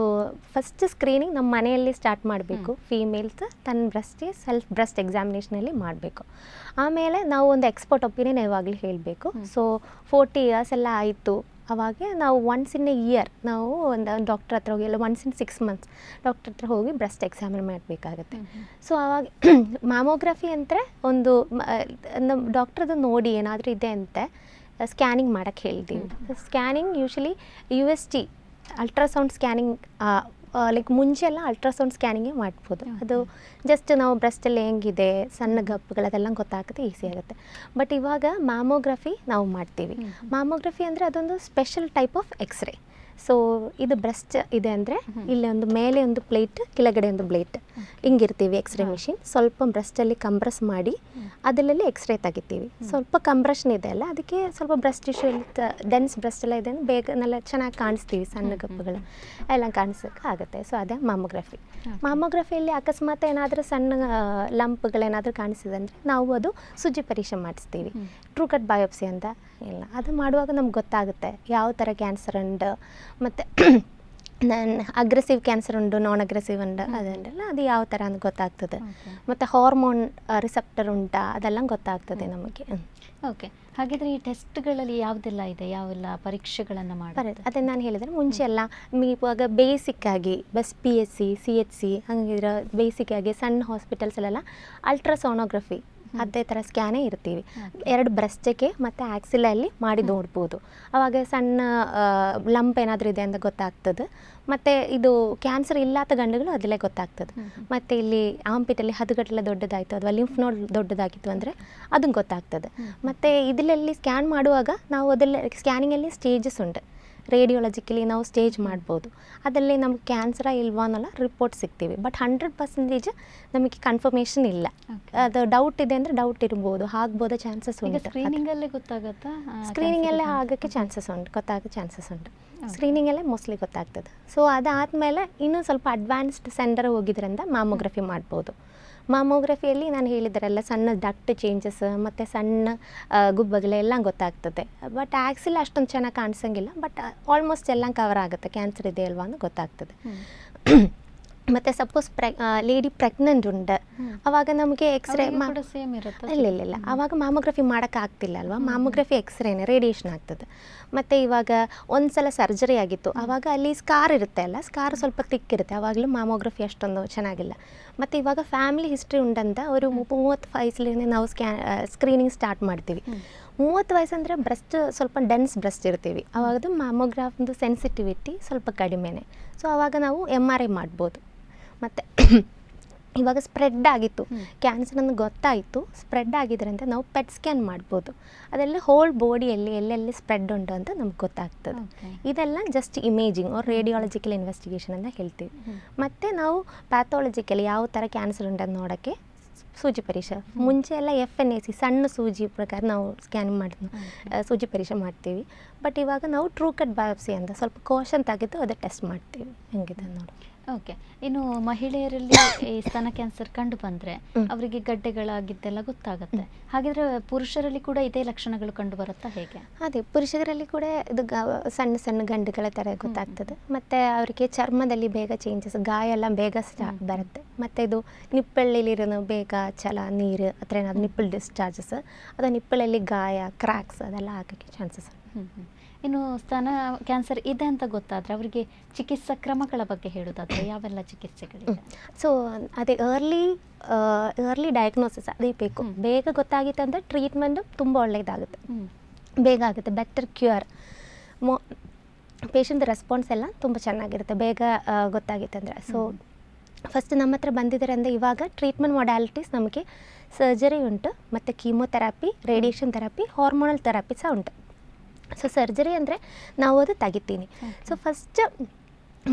ಫಸ್ಟ್ ಸ್ಕ್ರೀನಿಂಗ್ ನಮ್ಮ ಮನೆಯಲ್ಲಿ ಸ್ಟಾರ್ಟ್ ಮಾಡಬೇಕು. ಫೀಮೇಲ್ಸ್ ತನ್ನ ಬ್ರೆಸ್ಟ್ಗೆ ಸೆಲ್ಫ್ ಬ್ರೆಸ್ಟ್ ಎಕ್ಸಾಮಿನೇಷನಲ್ಲಿ ಮಾಡಬೇಕು. ಆಮೇಲೆ ನಾವು ಒಂದು ಎಕ್ಸ್ಪರ್ಟ್ ಒಪಿನಿಯನ್ ಯಾವಾಗಲೂ ಹೇಳಬೇಕು. ಸೊ 40 ಇಯರ್ಸ್ ಎಲ್ಲ ಆಯಿತು, ಅವಾಗ ನಾವು ಒನ್ಸ್ ಇನ್ ಎ ಇಯರ್ ನಾವು ಒಂದು ಡಾಕ್ಟ್ರ್ ಹತ್ರ ಹೋಗಿ, ಎಲ್ಲ ಒನ್ಸ್ ಇನ್ 6 months ಡಾಕ್ಟ್ರ್ ಹತ್ರ ಹೋಗಿ ಬ್ರೆಸ್ಟ್ ಎಕ್ಸಾಮಿನ್ ಮಾಡಬೇಕಾಗತ್ತೆ. ಸೊ ಆವಾಗ ಮ್ಯಾಮೋಗ್ರಫಿ ಅಂದರೆ ಒಂದು ನಮ್ಮ ಡಾಕ್ಟ್ರದ್ದು ನೋಡಿ ಏನಾದರೂ ಇದೆ ಅಂತೆ ಸ್ಕ್ಯಾನಿಂಗ್ ಮಾಡೋಕ್ಕೆ ಹೇಳ್ತೀವಿ. Scanning usually USG ultrasound scanning, like ಮುಂಚೆ ಎಲ್ಲ ಅಲ್ಟ್ರಾಸೌಂಡ್ ಸ್ಕ್ಯಾನಿಂಗೇ ಮಾಡ್ಬೋದು. ಅದು ಜಸ್ಟ್ ನಾವು ಬ್ರೆಸ್ಟಲ್ಲಿ ಹೆಂಗಿದೆ ಸಣ್ಣ ಗಪ್ಪುಗಳದೆಲ್ಲ ಗೊತ್ತಾಗುತ್ತೆ, ಈಸಿ ಆಗುತ್ತೆ. ಬಟ್ ಇವಾಗ ಮ್ಯಾಮೋಗ್ರಫಿ ನಾವು ಮಾಡ್ತೀವಿ. ಮ್ಯಾಮೋಗ್ರಫಿ ಅಂದರೆ ಅದೊಂದು special type of x ray. So ಇದು ಬ್ರೆಸ್ಟ್ ಇದೆ ಅಂದರೆ ಇಲ್ಲಿ ಒಂದು ಮೇಲೆ ಒಂದು ಪ್ಲೇಟ್, ಕೆಳಗಡೆ ಒಂದು ಪ್ಲೇಟ್ ಹಿಂಗಿರ್ತೀವಿ ಎಕ್ಸ್ರೇ ಮಿಷಿನ್. ಸ್ವಲ್ಪ ಬ್ರೆಸ್ಟಲ್ಲಿ ಕಂಪ್ರೆಸ್ ಮಾಡಿ ಅದರಲ್ಲಿ ಎಕ್ಸ್ರೇ ತೆಗಿತೀವಿ. ಸ್ವಲ್ಪ ಕಂಪ್ರೆಷನ್ ಇದೆ ಅಲ್ಲ, ಅದಕ್ಕೆ ಸ್ವಲ್ಪ ಬ್ರೆಸ್ಟ್ ಟಿಶ್ಯೂ ಡೆನ್ಸ್ ಬ್ರೆಸ್ಟ್ ಎಲ್ಲ ಇದೆ ಬೇಗ നല്ല ಚೆನ್ನಾಗಿ ಕಾಣಿಸ್ತೀವಿ, ಸಣ್ಣ ಗಪ್ಪುಗಳು ಎಲ್ಲ ಕಾಣಿಸೋಕೆ ಆಗುತ್ತೆ. ಸೊ ಅದೇ ಮ್ಯಾಮೋಗ್ರಫಿ. ಮ್ಯಾಮೋಗ್ರಫಿಯಲ್ಲಿ ಅಕಸ್ಮಾತ್ ಏನಾದರೂ ಸಣ್ಣ ಲಂಪ್ಗಳೇನಾದರೂ ಕಾಣಿಸಿದೆ ಅಂದರೆ ನಾವು ಅದು ಸುಜಿ ಪರೀಕ್ಷೆ ಮಾಡಿಸ್ತೀವಿ, ಟ್ರೂ ಕಟ್ ಬಯೋಪ್ಸಿ ಅಂತ ಇಲ್ಲ. ಅದು ಮಾಡುವಾಗ ನಮ್ಗೆ ಗೊತ್ತಾಗುತ್ತೆ ಯಾವ ಥರ ಕ್ಯಾನ್ಸರ್ ಉಂಟು, ಮತ್ತು ಅಗ್ರೆಸಿವ್ ಕ್ಯಾನ್ಸರ್ ಉಂಟು, ನಾನ್ ಅಗ್ರೆಸಿವ್ ಉಂಟು, ಅದನ್ನೆಲ್ಲ ಅದು ಯಾವ ಥರ ಅಂತ ಗೊತ್ತಾಗ್ತದೆ. ಮತ್ತು ಹಾರ್ಮೋನ್ ರಿಸೆಪ್ಟರ್ ಉಂಟಾ ಅದೆಲ್ಲ ಗೊತ್ತಾಗ್ತದೆ ನಮಗೆ. ಓಕೆ. ಹಾಗಿದ್ರೆ ಈ ಟೆಸ್ಟ್ಗಳಲ್ಲಿ ಯಾವುದೆಲ್ಲ ಇದೆ, ಯಾವೆಲ್ಲ ಪರೀಕ್ಷೆಗಳನ್ನು ಮಾಡಿ? ಅದೇ ನಾನು ಹೇಳಿದರೆ ಮುಂಚೆ ಎಲ್ಲ ಇವಾಗ ಬೇಸಿಕ್ಕಾಗಿ PSC CHC ಹಂಗಿದ್ರೆ ಬೇಸಿಕ್ಕಾಗಿ ಸಣ್ಣ ಹಾಸ್ಪಿಟಲ್ಸಲ್ಲೆಲ್ಲ ಅಲ್ಟ್ರಾಸೋನೋಗ್ರಫಿ ಅದೇ ಥರ ಸ್ಕ್ಯಾನೇ ಇರ್ತೀವಿ. 2 ಬ್ರೆಸ್ಟಿಗೆ ಮತ್ತು ಆಕ್ಸಿಲಲ್ಲಿ ಮಾಡಿ ನೋಡ್ಬೋದು. ಆವಾಗ ಸಣ್ಣ ಲಂಪ್ ಏನಾದರೂ ಇದೆ ಅಂತ ಗೊತ್ತಾಗ್ತದೆ. ಮತ್ತು ಇದು ಕ್ಯಾನ್ಸರ್ ಇಲ್ಲದ ಗಂಡುಗಳು ಅದರಲ್ಲೇ ಗೊತ್ತಾಗ್ತದೆ. ಮತ್ತು ಇಲ್ಲಿ ಆಂಪಿಟಲ್ಲಿ ಹದಗಟ್ಟಲೆ ದೊಡ್ಡದಾಯಿತು ಅಥವಾ ಲಿಂಫ್ ನೋಡ್ ದೊಡ್ಡದಾಗಿತ್ತು ಅಂದರೆ ಅದನ್ನು ಗೊತ್ತಾಗ್ತದೆ. ಮತ್ತು ಇದರಲ್ಲಿ ಸ್ಕ್ಯಾನ್ ಮಾಡುವಾಗ ನಾವು ಅದರಲ್ಲಿ ಸ್ಕ್ಯಾನಿಂಗಲ್ಲಿ ಸ್ಟೇಜಸ್ ಉಂಟು. ರೇಡಿಯೋಲಜಿಕಲಿ ನಾವು ಸ್ಟೇಜ್ ಮಾಡ್ಬೋದು. ಅದರಲ್ಲಿ ನಮ್ಗೆ ಕ್ಯಾನ್ಸರ ಇಲ್ವಾ ಅನ್ನೋಲ್ಲ ರಿಪೋರ್ಟ್ ಸಿಗ್ತೀವಿ. ಬಟ್ 100% ನಮಗೆ ಕನ್ಫರ್ಮೇಷನ್ ಇಲ್ಲ. ಅದು ಡೌಟ್ ಇದೆ ಅಂದರೆ ಡೌಟ್ ಇರ್ಬೋದು, ಆಗ್ಬೋದೋ ಚಾನ್ಸಸ್ ಉಂಟು. ಸ್ಕ್ರೀನಿಂಗಲ್ಲೇ ಗೊತ್ತಾಗುತ್ತಾ? ಸ್ಕ್ರೀನಿಂಗಲ್ಲೇ ಆಗೋಕ್ಕೆ ಚಾನ್ಸಸ್ ಉಂಟು, ಗೊತ್ತಾಗೋ ಚಾನ್ಸಸ್ ಉಂಟು. ಸ್ಕ್ರೀನಿಂಗಲ್ಲೇ ಮೋಸ್ಟ್ಲಿ ಗೊತ್ತಾಗ್ತದೆ. ಸೊ ಅದಾದಮೇಲೆ ಇನ್ನೂ ಸ್ವಲ್ಪ ಅಡ್ವಾನ್ಸ್ಡ್ ಸೆಂಟರ್ ಹೋಗಿದ್ರಿಂದ ಮ್ಯಾಮೋಗ್ರಫಿ ಮಾಡ್ಬೋದು. ಮ್ಯಾಮೋಗ್ರಫಿಯಲ್ಲಿ ನಾನು ಹೇಳಿದ್ರಲ್ಲ ಸಣ್ಣ ಡಕ್ಟ್ ಚೇಂಜಸ್ ಮತ್ತು ಸಣ್ಣ ಗುಬ್ಬಗಳೆಲ್ಲ ಗೊತ್ತಾಗ್ತದೆ. ಬಟ್ ಆಕ್ಸಿಲ್ ಅಷ್ಟೊಂದು ಚೆನ್ನಾಗಿ ಕಾಣಿಸೋಂಗಿಲ್ಲ, ಬಟ್ ಆಲ್ಮೋಸ್ಟ್ ಎಲ್ಲ ಕವರ್ ಆಗುತ್ತೆ, ಕ್ಯಾನ್ಸರ್ ಇದೆ ಅಲ್ವಾ ಅಂತ ಗೊತ್ತಾಗ್ತದೆ. ಮತ್ತು ಸಪೋಸ್ ಲೇಡಿ ಪ್ರೆಗ್ನೆಂಟ್ ಉಂಟು, ಆವಾಗ ನಮಗೆ ಎಕ್ಸ್ರೇ ಇಲ್ಲ ಆವಾಗ ಮ್ಯಾಮೋಗ್ರಫಿ ಮಾಡೋಕ್ಕಾಗ್ತಿಲ್ಲ ಅಲ್ವಾ, ಮ್ಯಾಮೋಗ್ರಫಿ ಎಕ್ಸ್ರೇನೆ ರೇಡಿಯೇಷನ್ ಆಗ್ತದೆ. ಮತ್ತು ಇವಾಗ ಒಂದು ಸಲ ಸರ್ಜರಿ ಆಗಿತ್ತು, ಆವಾಗ ಅಲ್ಲಿ ಸ್ಕಾರ್ ಇರುತ್ತೆ ಅಲ್ಲ, ಸ್ಕಾರ್ ಸ್ವಲ್ಪ ತಿಕ್ಕಿರುತ್ತೆ, ಆವಾಗಲೂ ಮ್ಯಾಮೋಗ್ರಫಿ ಅಷ್ಟೊಂದು ಚೆನ್ನಾಗಿಲ್ಲ. ಮತ್ತು ಇವಾಗ ಫ್ಯಾಮಿಲಿ ಹಿಸ್ಟ್ರಿ ಉಂಟಂತ ಅವರು 30 ವಯಸ್ಸಲ್ಲಿ ನಾವು ಸ್ಕ್ರೀನಿಂಗ್ ಸ್ಟಾರ್ಟ್ ಮಾಡ್ತೀವಿ. 30 ವಯಸ್ಸಂದರೆ ಬ್ರೆಸ್ಟ್ ಸ್ವಲ್ಪ ಡೆನ್ಸ್ ಬ್ರೆಸ್ಟ್ ಇರ್ತೀವಿ, ಆವಾಗದು ಮ್ಯಾಮೋಗ್ರಾಫ್ದು ಸೆನ್ಸಿಟಿವಿಟಿ ಸ್ವಲ್ಪ ಕಡಿಮೆನೇ. ಸೊ ಆವಾಗ ನಾವು MRI ಮಾಡ್ಬೋದು. ಮತ್ತು ಇವಾಗ ಸ್ಪ್ರೆಡ್ ಆಗಿತ್ತು, ಕ್ಯಾನ್ಸರ್ ಅಂತ ಗೊತ್ತಾಯಿತು, ಸ್ಪ್ರೆಡ್ ಆಗಿದ್ರೆ ಅಂತ ನಾವು ಪೆಟ್ ಸ್ಕ್ಯಾನ್ ಮಾಡ್ಬೋದು. ಅದೆಲ್ಲ ಹೋಲ್ ಬಾಡಿಯಲ್ಲಿ ಎಲ್ಲೆಲ್ಲಿ ಸ್ಪ್ರೆಡ್ ಉಂಟು ಅಂತ ನಮ್ಗೆ ಗೊತ್ತಾಗ್ತದೆ. ಇದೆಲ್ಲ ಜಸ್ಟ್ ಇಮೇಜಿಂಗ್ ಆರ್ ರೇಡಿಯಾಲಜಿಕಲ್ ಇನ್ವೆಸ್ಟಿಗೇಷನ್ ಅಂತ ಹೇಳ್ತೀವಿ. ಮತ್ತು ನಾವು ಪ್ಯಾಥಾಲಜಿಕಲಿ ಯಾವ ಥರ ಕ್ಯಾನ್ಸರ್ ಉಂಟು ಅಂತ ನೋಡೋಕ್ಕೆ ಸೂಜಿ ಪರೀಕ್ಷೆ, ಮುಂಚೆ ಎಲ್ಲ FNAC ಸಣ್ಣ ಸೂಜಿ ಪ್ರಕಾರ ನಾವು ಸ್ಕ್ಯಾನ್ ಮಾಡಿ ಸೂಜಿ ಪರೀಕ್ಷೆ ಮಾಡ್ತೀವಿ. ಬಟ್ ಇವಾಗ ನಾವು ಟ್ರೂ ಕಟ್ ಬಯಾಪ್ಸಿ ಅಂತ ಸ್ವಲ್ಪ ಕೋಶನ್ ತೆಗೆದು ಅದು ಟೆಸ್ಟ್ ಮಾಡ್ತೀವಿ. ಹೆಂಗಿದೆ ನೋಡಿ. ಓಕೆ. ಇನ್ನು ಮಹಿಳೆಯರಲ್ಲಿ ಈ ಸ್ತನ ಕ್ಯಾನ್ಸರ್ ಕಂಡು ಬಂದರೆ ಅವರಿಗೆ ಗಡ್ಡೆಗಳಾಗಿದ್ದೆಲ್ಲ ಗೊತ್ತಾಗುತ್ತೆ. ಹಾಗಿದ್ರೆ ಪುರುಷರಲ್ಲಿ ಕೂಡ ಇದೇ ಲಕ್ಷಣಗಳು ಕಂಡು ಬರುತ್ತಾ, ಹೇಗೆ? ಅದೇ, ಪುರುಷರಲ್ಲಿ ಕೂಡ ಇದು ಸಣ್ಣ ಸಣ್ಣ ಗಂಡುಗಳ ಥರ ಗೊತ್ತಾಗ್ತದೆ. ಮತ್ತು ಅವರಿಗೆ ಚರ್ಮದಲ್ಲಿ ಬೇಗ ಚೇಂಜಸ್, ಗಾಯ ಎಲ್ಲ ಬೇಗ ಬರುತ್ತೆ. ಮತ್ತು ಇದು ನಿಪ್ಪಳಲ್ಲಿರೋ ಬೇಗ ಛಲ, ನೀರು ಅಥವಾ ಏನಾದ್ರು ನಿಪ್ಪಲ್ ಡಿಸ್ಚಾರ್ಜಸ್, ಅದು ನಿಪ್ಪಳಲ್ಲಿ ಗಾಯ, ಕ್ರ್ಯಾಕ್ಸ್ ಅದೆಲ್ಲ ಆಗೋಕ್ಕೆ ಚಾನ್ಸಸ್. ಇನ್ನು ಸ್ತನ ಕ್ಯಾನ್ಸರ್ ಇದೆ ಅಂತ ಗೊತ್ತಾದರೆ ಅವರಿಗೆ ಚಿಕಿತ್ಸಾ ಕ್ರಮಗಳ ಬಗ್ಗೆ ಹೇಳೋದಾದರೆ ಯಾವೆಲ್ಲ ಚಿಕಿತ್ಸೆಗಳಿವೆ? ಸೊ ಅದೇ ಅರ್ಲಿ ಡಯಾಗ್ನೋಸಿಸ್ ಅದೇ ಬೇಕು. ಬೇಗ ಗೊತ್ತಾಗಿತ್ತು ಅಂದರೆ ಟ್ರೀಟ್ಮೆಂಟು ತುಂಬ ಒಳ್ಳೆಯದಾಗುತ್ತೆ, ಬೇಗ ಆಗುತ್ತೆ. ಬೆಟರ್ ಕ್ಯೂರ್, ಪೇಷಂಟ್ ರೆಸ್ಪಾನ್ಸ್ ಎಲ್ಲ ತುಂಬ ಚೆನ್ನಾಗಿರುತ್ತೆ ಬೇಗ ಗೊತ್ತಾಗಿತ್ತು ಅಂದರೆ. ಸೊ ಫಸ್ಟ್ ನಮ್ಮ ಹತ್ರ ಬಂದಿದ್ದಾರೆ ಅಂದರೆ ಇವಾಗ ಟ್ರೀಟ್ಮೆಂಟ್ ಮೊಡ್ಯಾಲಿಟೀಸ್ ನಮಗೆ ಸರ್ಜರಿ ಉಂಟು, ಮತ್ತು chemotherapy, radiation therapy, hormonal therapy ಸಹ ಉಂಟು. ಸೊ ಸರ್ಜರಿ ಅಂದರೆ ನಾವು ಅದು ತೆಗಿತೀನಿ. ಸೊ ಫಸ್ಟ್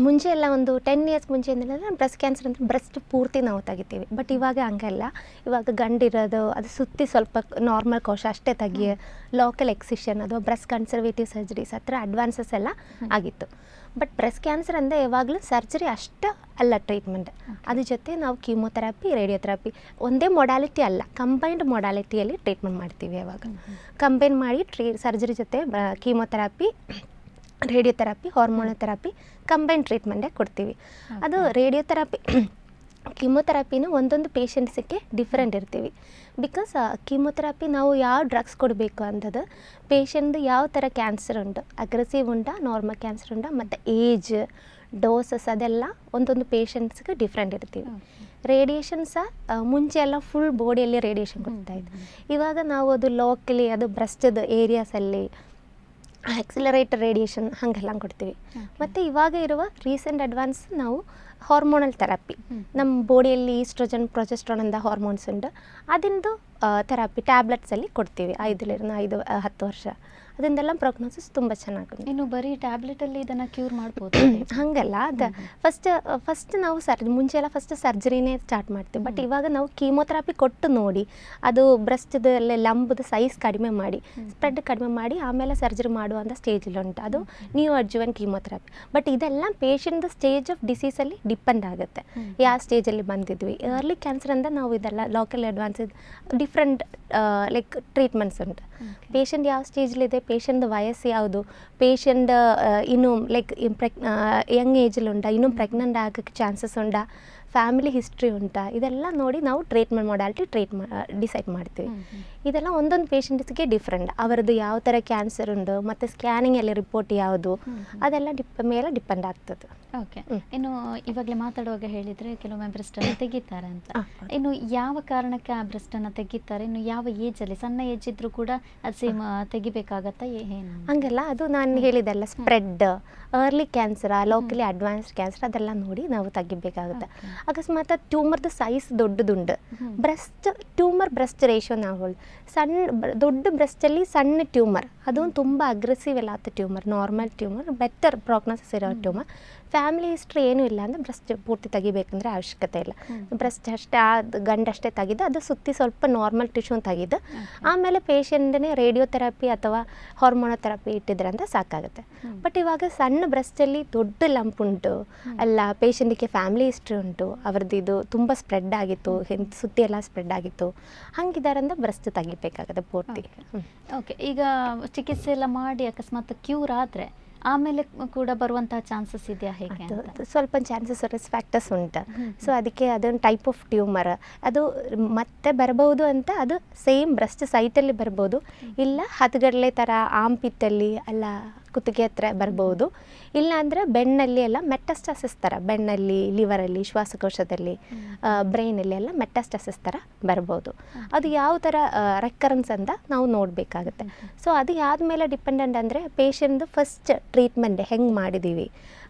ಮುಂಚೆ ಎಲ್ಲ ಒಂದು 10 ಇಯರ್ಸ್ ಮುಂಚೆ ಏನಿಲ್ಲ ಬ್ರೆಸ್ಟ್ ಕ್ಯಾನ್ಸರ್ ಅಂದರೆ ಬ್ರೆಸ್ಟ್ ಪೂರ್ತಿ ನಾವು ತೆಗಿತೀವಿ. ಬಟ್ ಇವಾಗ ಹಂಗಲ್ಲ, ಇವಾಗ ಗಂಡಿರೋದು ಅದು ಸುತ್ತಿ ಸ್ವಲ್ಪ ನಾರ್ಮಲ್ ಕೋಶ ಅಷ್ಟೇ ತೆಗಿಯೋ ಲೋಕಲ್ ಎಕ್ಸಿಷನ್ ಅದು ಬ್ರೆಸ್ಟ್ ಕನ್ಸರ್ವೇಟಿವ್ ಸರ್ಜರೀಸ್ ಹತ್ರ ಅಡ್ವಾನ್ಸಸ್ ಎಲ್ಲ ಆಗಿತ್ತು. ಬಟ್ ಬ್ರೆಸ್ಟ್ ಕ್ಯಾನ್ಸರ್ ಅಂದರೆ ಯಾವಾಗಲೂ ಸರ್ಜರಿ ಅಷ್ಟೇ ಅಲ್ಲ ಟ್ರೀಟ್ಮೆಂಟ್, ಅದ್ರ ಜೊತೆ ನಾವು ಕೀಮೊಥೆರಪಿ, ರೇಡಿಯೋಥೆರಪಿ ಒಂದೇ ಮೊಡಾಲಿಟಿ ಅಲ್ಲ, ಕಂಬೈನ್ಡ್ ಮೊಡಾಲಿಟಿಯಲ್ಲಿ ಟ್ರೀಟ್ಮೆಂಟ್ ಮಾಡ್ತೀವಿ. ಯಾವಾಗ ಕಂಬೈನ್ ಮಾಡಿ ಸರ್ಜರಿ ಜೊತೆ chemotherapy, radiotherapy, hormonal therapy combine ಟ್ರೀಟ್ಮೆಂಟೇ ಕೊಡ್ತೀವಿ. ಅದು ರೇಡಿಯೋಥೆರಪಿ ಕೀಮೊಥೆರಪಿನೂ ಒಂದೊಂದು ಪೇಷಂಟ್ಸಿಗೆ ಡಿಫ್ರೆಂಟ್ ಇರ್ತೀವಿ. ಬಿಕಾಸ್ ಕೀಮೊಥೆರಪಿ ನಾವು ಯಾವ ಡ್ರಗ್ಸ್ ಕೊಡಬೇಕು ಅಂಥದ್ದು ಪೇಷಂಟ್ದು ಯಾವ ಥರ ಕ್ಯಾನ್ಸರ್ ಉಂಟು, ಅಗ್ರೆಸಿವ್ ಉಂಟಾ, ನಾರ್ಮಲ್ ಕ್ಯಾನ್ಸರ್ ಉಂಟಾ, ಮತ್ತು ಏಜ್, ಡೋಸಸ್ ಅದೆಲ್ಲ ಒಂದೊಂದು ಪೇಷಂಟ್ಸ್ಗೆ ಡಿಫ್ರೆಂಟ್ ಇರ್ತೀವಿ. ರೇಡಿಯೇಷನ್ ಸಹ ಮುಂಚೆ ಎಲ್ಲ ಫುಲ್ ಬಾಡಿಯಲ್ಲಿ ರೇಡಿಯೇಷನ್ ಕೊಡ್ತಾಯಿದ್ದು, ಇವಾಗ ನಾವು ಅದು ಲೋಕಲಿ ಅದು ಬ್ರೆಸ್ಟದ ಏರಿಯಾಸಲ್ಲಿ ಆಕ್ಸಿಲರೇಟರ್ ರೇಡಿಯೇಷನ್ ಹಾಗೆಲ್ಲ ಕೊಡ್ತೀವಿ. ಮತ್ತು ಇವಾಗ ಇರುವ ರೀಸೆಂಟ್ ಅಡ್ವಾನ್ಸ್ ನಾವು ಹಾರ್ಮೋನಲ್ ಥೆರಪಿ, ನಮ್ಮ ಬಾಡಿಯಲ್ಲಿ ಈಸ್ಟ್ರೋಜನ್, ಪ್ರೊಜೆಸ್ಟ್ರಾನ್ ಅಂತ ಹಾರ್ಮೋನ್ಸ್ ಉಂಟು, ಅದರಿಂದ ಥೆರಪಿ ಟ್ಯಾಬ್ಲೆಟ್ಸಲ್ಲಿ ಕೊಡ್ತೀವಿ 5-10 ವರ್ಷ. ಅದರಿಂದೆಲ್ಲ ಪ್ರೊಗ್ನೋಸಿಸ್ ತುಂಬ ಚೆನ್ನಾಗಿದೆ. ಇನ್ನು ಬರೀ ಟ್ಯಾಬ್ಲೆಟಲ್ಲಿ ಇದನ್ನು ಕ್ಯೂರ್ ಮಾಡ್ಬೋದು ಹಾಗಲ್ಲ, ಅದು ಫಸ್ಟ್ ನಾವು ಮುಂಚೆ ಎಲ್ಲ ಫಸ್ಟ್ ಸರ್ಜರಿನೇ ಸ್ಟಾರ್ಟ್ ಮಾಡ್ತೀವಿ. ಬಟ್ ಇವಾಗ ನಾವು ಕೀಮೊಥೆರಪಿ ಕೊಟ್ಟು ನೋಡಿ ಅದು ಬ್ರೆಸ್ಟ್ದಲ್ಲೇ ಲಂಬದ ಸೈಜ್ ಕಡಿಮೆ ಮಾಡಿ, ಸ್ಪ್ರೆಡ್ ಕಡಿಮೆ ಮಾಡಿ ಆಮೇಲೆ ಸರ್ಜರಿ ಮಾಡುವಂಥ ಸ್ಟೇಜಲ್ಲಿ ಉಂಟು, ಅದು ನ್ಯೂ ಅಡ್ಜುವೆಂಟ್ ಕೀಮೊಥೆರಪಿ. ಬಟ್ ಇದೆಲ್ಲ ಪೇಷಂಟ್ದು ಸ್ಟೇಜ್ ಆಫ್ ಡಿಸೀಸಲ್ಲಿ ಡಿಪೆಂಡ್ ಆಗುತ್ತೆ, ಯಾವ ಸ್ಟೇಜಲ್ಲಿ ಬಂದಿದ್ವಿ. ಅರ್ಲಿ ಕ್ಯಾನ್ಸರ್ ಅಂತ ನಾವು ಇದೆಲ್ಲ local advance different like treatments ಉಂಟು. ಪೇಷಂಟ್ ಯಾವ ಸ್ಟೇಜಲ್ಲಿದೆ, ಪೇಷಂಟ್ ವಯಸ್ಸು ಯಾವುದು, ಪೇಷಂಟ್ ಇನ್ನೂ ಲೈಕ್ ಯಂಗ್ ಏಜಲ್ಲಿ ಉಂಟಾ, ಇನ್ನೂ ಪ್ರೆಗ್ನೆಂಟ್ ಆಗೋಕ್ಕೆ ಚಾನ್ಸಸ್ ಉಂಟಾ, ಫ್ಯಾಮಿಲಿ ಹಿಸ್ಟ್ರಿ ಉಂಟಾ, ಇದೆಲ್ಲ ನೋಡಿ ನಾವು ಟ್ರೀಟ್ಮೆಂಟ್ ಮೊಡಾಲಿಟಿ ಡಿಸೈಡ್ ಮಾಡ್ತೀವಿ. ಇದೆಲ್ಲ ಒಂದೊಂದು ಪೇಷಂಟ್ಸ್ಗೆ ಡಿಫ್ರೆಂಟ್, ಅವರದ್ದು ಯಾವ ಥರ ಕ್ಯಾನ್ಸರ್ ಉಂಟು ಮತ್ತು ಸ್ಕ್ಯಾನಿಂಗಲ್ಲಿ ರಿಪೋರ್ಟ್ ಯಾವುದು ಅದೆಲ್ಲ ಮೇಲೆ ಡಿಪೆಂಡ್ ಆಗ್ತದೆ. ಓಕೆ. ಇನ್ನು ಇವಾಗಲೇ ಮಾತಾಡುವಾಗ ಹೇಳಿದರೆ ಕೆಲವೊಮ್ಮೆ ಬ್ರೆಸ್ಟನ್ನು ತೆಗಿತಾರೆ ಅಂತ, ಇನ್ನು ಯಾವ ಕಾರಣಕ್ಕೆ ಆ ಬ್ರೆಸ್ಟನ್ನು ತೆಗಿತಾರೆ, ಇನ್ನು ಯಾವ ಏಜಲ್ಲಿ, ಸಣ್ಣ ಏಜ್ ಇದ್ದರೂ ಕೂಡ ಅದು ಸೇಮ್ ತೆಗಿಬೇಕಾಗತ್ತಾ ಏನು? ಹಂಗಲ್ಲ, ಅದು ನಾನು ಹೇಳಿದೆಲ್ಲ spread, early cancer, locally advanced cancer ಅದೆಲ್ಲ ನೋಡಿ ನಾವು ತೆಗಿಬೇಕಾಗುತ್ತೆ. ಅಕಸ್ಮಾತ್ ಟ್ಯೂಮರ್ದು ಸೈಜ್ ದೊಡ್ಡದುಂಡು, ಟ್ಯೂಮರ್ ಬ್ರೆಸ್ಟ್ ರೇಷಿಯೋ ನಾವು ದೊಡ್ಡ ಬ್ರೆಸ್ಟಲ್ಲಿ ಸಣ್ಣ ಟ್ಯೂಮರ್, ಅದು ತುಂಬ ಅಗ್ರೆಸಿವ್ ಎಲ್ಲ ಆದ ಟ್ಯೂಮರ್, ನಾರ್ಮಲ್ ಟ್ಯೂಮರ್, ಬೆಟರ್ ಪ್ರಾಗ್ನೋಸಿಸ್ ಇರೋ ಟ್ಯೂಮರ್, ಫ್ಯಾಮಿಲಿ ಹಿಸ್ಟ್ರಿ ಏನೂ ಇಲ್ಲ ಅಂದರೆ ಬ್ರೆಸ್ಟ್ ಪೂರ್ತಿ ತೆಗಿಬೇಕಂದ್ರೆ ಅವಶ್ಯಕತೆ ಇಲ್ಲ. ಬ್ರೆಸ್ಟ್ ಅಷ್ಟೇ ಗಂಡಷ್ಟೇ ತೆಗೆದು ಅದು ಸುತ್ತಿ ಸ್ವಲ್ಪ ನಾರ್ಮಲ್ ಟಿಶ್ಯೂ ತೆಗೆದು ಆಮೇಲೆ ಪೇಷಂಟನ್ನೇ ರೇಡಿಯೋಥೆರಪಿ ಅಥವಾ ಹಾರ್ಮೋನೋಥೆರಪಿ ಇಟ್ಟಿದ್ರೆ ಅಂತ ಸಾಕಾಗುತ್ತೆ. ಬಟ್ ಇವಾಗ ಸಣ್ಣ ಬ್ರೆಸ್ಟಲ್ಲಿ ದೊಡ್ಡ ಲಂಪ್ ಉಂಟು ಅಲ್ಲ, ಪೇಷಂಟಿಗೆ ಫ್ಯಾಮಿಲಿ ಹಿಸ್ಟ್ರಿ ಉಂಟು, ಅವ್ರದ್ದು ಇದು ತುಂಬ ಸ್ಪ್ರೆಡ್ ಆಗಿತ್ತು, ಸುತ್ತಿ ಎಲ್ಲ ಸ್ಪ್ರೆಡ್ ಆಗಿತ್ತು, ಹಂಗಿದಾರಂದ ಬ್ರೆಸ್ಟ್ ತೆಗಿಬೇಕಾಗುತ್ತೆ ಪೂರ್ತಿ. ಓಕೆ. ಈಗ ಚಿಕಿತ್ಸೆ ಎಲ್ಲ ಮಾಡಿ ಅಕಸ್ಮಾತ್ ಕ್ಯೂರ್ ಆದರೆ ಆಮೇಲೆ ಕೂಡ ಬರುವಂತಹ ಚಾನ್ಸಸ್ ಇದೆಯಾ, ಹೇಗೆ? ಸ್ವಲ್ಪ ಚಾನ್ಸಸ್ ರಿಸ್ಕ್ ಫ್ಯಾಕ್ಟರ್ಸ್ ಉಂಟು. ಸೊ ಅದಕ್ಕೆ ಅದೊಂದು ಟೈಪ್ ಆಫ್ ಟ್ಯೂಮರ್, ಅದು ಮತ್ತೆ ಬರಬಹುದು ಅಂತ, ಅದು ಸೇಮ್ ಬ್ರೆಸ್ಟ್ ಸೈಟಲ್ಲಿ ಬರ್ಬೋದು, ಇಲ್ಲ ಹದಗಡಲೆ ಥರ ಆಂಪಿತ್ತಲ್ಲಿ ಅಲ್ಲ ಕುತ್ತಿಗೆ ಹತ್ರ ಬರ್ಬೋದು, ಇಲ್ಲ ಅಂದರೆ ಬೆನ್ನಲ್ಲಿ ಎಲ್ಲ ಮೆಟಾಸ್ಟಾಸಿಸ್ ಥರ, ಬೆನ್ನಲ್ಲಿ, ಲಿವರಲ್ಲಿ, ಶ್ವಾಸಕೋಶದಲ್ಲಿ, ಬ್ರೈನಲ್ಲಿ ಎಲ್ಲ ಮೆಟಾಸ್ಟಾಸಿಸ್ ಥರ ಬರ್ಬೋದು. ಅದು ಯಾವ ಥರ ರೆಕರೆನ್ಸ್ ಅಂತ ನಾವು ನೋಡಬೇಕಾಗುತ್ತೆ. ಸೊ ಅದು ಯಾವ್ದ ಮೇಲೆ ಡಿಪೆಂಡೆಂಟ್ ಅಂದರೆ ಪೇಷಂಟ್ದು ಫಸ್ಟ್ ಟ್ರೀಟ್ಮೆಂಟ್ ಹೆಂಗೆ ಮಾಡಿದ್ದೀವಿ,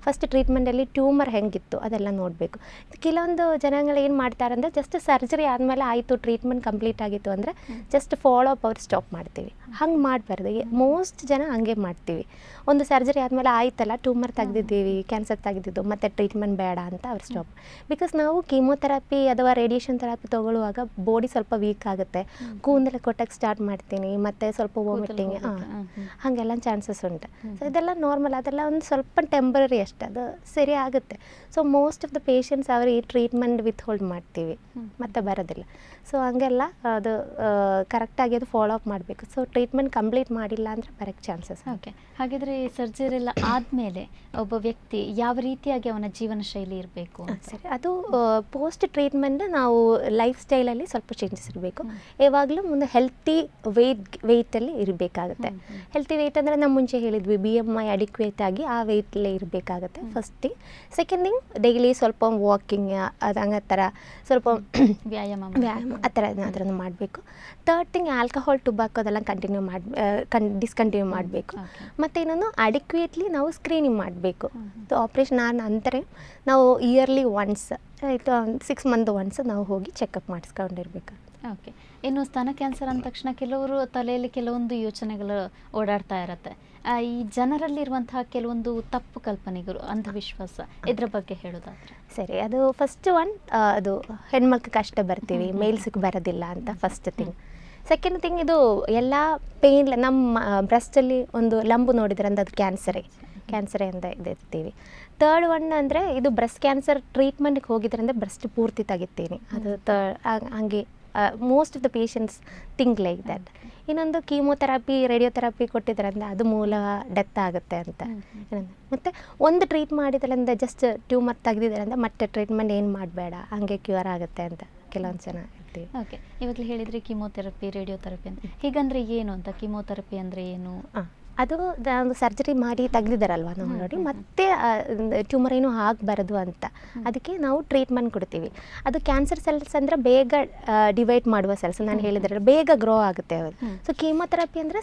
ಫಸ್ಟ್ ಟ್ರೀಟ್ಮೆಂಟಲ್ಲಿ ಟ್ಯೂಮರ್ ಹೆಂಗಿತ್ತು ಅದೆಲ್ಲ ನೋಡಬೇಕು. ಕೆಲವೊಂದು ಜನಗಳು ಏನು ಮಾಡ್ತಾರೆ ಅಂದರೆ ಜಸ್ಟ್ ಸರ್ಜರಿ ಆದಮೇಲೆ ಆಯಿತು ಟ್ರೀಟ್ಮೆಂಟ್ ಕಂಪ್ಲೀಟ್ ಆಗಿತ್ತು ಅಂದರೆ ಜಸ್ಟ್ ಫಾಲೋ ಅಪ್ ಅವ್ರು ಸ್ಟಾಪ್ ಮಾಡ್ತೀವಿ. ಹಂಗೆ ಮಾಡಬಾರ್ದು. ಮೋಸ್ಟ್ ಜನ ಹಂಗೆ ಮಾಡ್ತೀವಿ. ಒಂದು ಸರ್ಜರಿ ಆದಮೇಲೆ ಆಯ್ತಲ್ಲ ಟ್ಯೂಮರ್ ತೆಗ್ದಿದ್ದೀವಿ, ಕ್ಯಾನ್ಸರ್ ತೆಗೆದಿದ್ದು ಮತ್ತು ಟ್ರೀಟ್ಮೆಂಟ್ ಬೇಡ ಅಂತ ಅವ್ರು ಸ್ಟಾಪ್. ಬಿಕಾಸ್ ನಾವು ಕೀಮೋಥೆರಪಿ ಅಥವಾ ರೇಡಿಯೇಷನ್ ಥೆರಪಿ ತೊಗೊಳ್ಳುವಾಗ ಬಾಡಿ ಸ್ವಲ್ಪ ವೀಕ್ ಆಗುತ್ತೆ, ಕೂದಲು ಕೊಟ್ಟಕ್ಕೆ ಸ್ಟಾರ್ಟ್ ಮಾಡ್ತೀನಿ, ಮತ್ತು ಸ್ವಲ್ಪ ವಾಮಿಟಿಂಗ್ ಹಾಗೆಲ್ಲ ಚಾನ್ಸಸ್ ಉಂಟು. ಸೊ ಇದೆಲ್ಲ ನಾರ್ಮಲ್, ಅದೆಲ್ಲ ಒಂದು ಸ್ವಲ್ಪ ಟೆಂಪರರಿ ಅಷ್ಟೇ, ಅದು ಸರಿ ಆಗುತ್ತೆ. So most of the patients ಅವ್ರಿಗೆ ಟ್ರೀಟ್ಮೆಂಟ್ ವಿತ್ ಹೋಲ್ಡ್ ಮಾಡ್ತೀವಿ, ಮತ್ತೆ ಬರೋದಿಲ್ಲ. ಸೊ ಹಂಗೆಲ್ಲ ಅದು ಕರೆಕ್ಟಾಗಿ ಅದು ಫಾಲೋ ಅಪ್ ಮಾಡಬೇಕು. ಸೊ ಟ್ರೀಟ್ಮೆಂಟ್ ಕಂಪ್ಲೀಟ್ ಮಾಡಿಲ್ಲ ಅಂದರೆ ಬರೋಕ್ಕೆ ಚಾನ್ಸಸ್. ಓಕೆ, ಹಾಗಿದ್ರೆ ಸರ್ಜರಿ ಎಲ್ಲ ಆದಮೇಲೆ ಒಬ್ಬ ವ್ಯಕ್ತಿ ಯಾವ ರೀತಿಯಾಗಿ ಅವನ ಜೀವನ ಶೈಲಿ ಇರಬೇಕು? ಸರಿ, ಅದು ಪೋಸ್ಟ್ ಟ್ರೀಟ್ಮೆಂಟ್ ನಾವು ಲೈಫ್ ಸ್ಟೈಲಲ್ಲಿ ಸ್ವಲ್ಪ ಚೇಂಜಸ್ ಇರಬೇಕು. ಯಾವಾಗಲೂ ಮುಂದೆ ಹೆಲ್ತಿ ವೆಯ್ಟಲ್ಲಿ ಇರಬೇಕಾಗುತ್ತೆ. ಹೆಲ್ತಿ ವೆಯ್ಟ್ ಅಂದರೆ ನಾವು ಮುಂಚೆ ಹೇಳಿದ್ವಿ BMI ಅಡಿಕ್ವೇಟ್ ಆಗಿ ಆ ವೆಯ್ಟಲ್ಲೇ ಇರಬೇಕಾಗುತ್ತೆ first thing. Second thing daily ಸ್ವಲ್ಪ ವಾಕಿಂಗ್ ಅದು ಹಂಗೆ ಥರ ಸ್ವಲ್ಪ ವ್ಯಾಯಾಮ ಆ ಥರ ಅದನ್ನು ಮಾಡಬೇಕು. ಥರ್ಡ್ ಥಿಂಗ್ ಆಲ್ಕೋಹಾಲ್ ಟೊಬ್ಯಾಕೋ ಅದೆಲ್ಲ ಡಿಸ್ಕಂಟಿನ್ಯೂ ಮಾಡಬೇಕು. ಮತ್ತು ಇನ್ನೊಂದು ಅಡಿಕ್ವೇಟ್ಲಿ ನಾವು ಸ್ಕ್ರೀನಿಂಗ್ ಮಾಡಬೇಕು. ಆಪ್ರೇಷನ್ ಆದ ನಂತರ ನಾವು ಇಯರ್ಲಿ ಒನ್ಸ್ 6 ಮಂತ್ ಒನ್ಸ್ ನಾವು ಹೋಗಿ ಚೆಕಪ್ ಮಾಡಿಸ್ಕೊಂಡಿರ್ಬೇಕು. ಓಕೆ, ಇನ್ನು ಸ್ತನ ಕ್ಯಾನ್ಸರ್ ಅಂದ ತಕ್ಷಣ ಕೆಲವರು ತಲೆಯಲ್ಲಿ ಕೆಲವೊಂದು ಯೋಚನೆಗಳು ಓಡಾಡ್ತಾ ಇರತ್ತೆ. ಈ ಜನರಲ್ಲಿರುವಂತಹ ಕೆಲವೊಂದು ತಪ್ಪು ಕಲ್ಪನೆಗಳು, ಅಂಧವಿಶ್ವಾಸ, ಇದ್ರ ಬಗ್ಗೆ ಹೇಳೋದಾದ್ರೆ? ಸರಿ, ಅದು ಫಸ್ಟ್ ಅದು ಹೆಣ್ಮಕ್ಳಿಗೆ ಅಷ್ಟೇ ಬರ್ತೀವಿ, ಮೇಲ್ಸಿಗೆ ಬರೋದಿಲ್ಲ ಅಂತ ಫಸ್ಟ್ ಥಿಂಗ್. ಸೆಕೆಂಡ್ ಥಿಂಗ್, ಇದು ಎಲ್ಲ ಪೇನ್ ನಮ್ಮ ಬ್ರೆಸ್ಟಲ್ಲಿ ಒಂದು ಲಂಬು ನೋಡಿದ್ರೆ ಅಂದ್ರೆ ಅದು ಕ್ಯಾನ್ಸರೇ ಅಂತ ಇದಿರ್ತೀವಿ. ಥರ್ಡ್ ಅಂದರೆ ಇದು ಬ್ರೆಸ್ಟ್ ಕ್ಯಾನ್ಸರ್ ಟ್ರೀಟ್ಮೆಂಟ್ಗೆ ಹೋಗಿದ್ರೆ ಅಂದರೆ ಬ್ರೆಸ್ಟ್ ಪೂರ್ತಿ ತೆಗಿತೀನಿ, ಅದು ಹಂಗೆ most of the patients think like that. ಇನ್ನೊಂದು ಕೀಮೋಥೆರಪಿ ರೇಡಿಯೋಥೆರಪಿ ಕೊಟ್ಟಿದ್ದಾರೆ ಅಂದರೆ ಅದು ಮೂಲ ಡೆತ್ ಆಗುತ್ತೆ ಅಂತ. ಮತ್ತು ಒಂದು ಟ್ರೀಟ್ ಮಾಡಿದ್ರಿಂದ ಜಸ್ಟ್ ಟ್ಯೂಮರ್ ತೆಗೆದಿದ್ದಾರೆ ಅಂದರೆ ಮತ್ತೆ ಟ್ರೀಟ್ಮೆಂಟ್ ಏನು ಮಾಡಬೇಡ, ಹಂಗೆ ಕ್ಯೂರ್ ಆಗುತ್ತೆ ಅಂತ ಕೆಲವೊಂದು ಜನ ಇರ್ತೀವಿ. ಓಕೆ, ಇವಾಗಲೇ ಹೇಳಿದರೆ ಕೀಮೋಥೆರಪಿ ರೇಡಿಯೋಥೆರಪಿ ಅಂತ. ಹೀಗಂದರೆ ಏನು ಅಂತ? ಕೀಮೋಥೆರಪಿ ಅಂದರೆ ಏನು? ಅದು ಒಂದು ಸರ್ಜರಿ ಮಾಡಿ ತೆಗೆದಿದ್ದಾರಲ್ವ ನಾವು ನೋಡಿ, ಮತ್ತೆ ಟ್ಯೂಮರ್ ಏನೂ ಆಗಬಾರದು ಅಂತ ಅದಕ್ಕೆ ನಾವು ಟ್ರೀಟ್ಮೆಂಟ್ ಕೊಡ್ತೀವಿ. ಅದು ಕ್ಯಾನ್ಸರ್ ಸೆಲ್ಸ್ ಅಂದರೆ ಬೇಗ ಡಿವೈಡ್ ಮಾಡುವ ಸೆಲ್ಸ್, ನಾನು ಹೇಳಿದ್ರೆ ಬೇಗ ಗ್ರೋ ಆಗುತ್ತೆ ಅವರು. ಸೊ ಕೀಮೋಥೆರಪಿ ಅಂದರೆ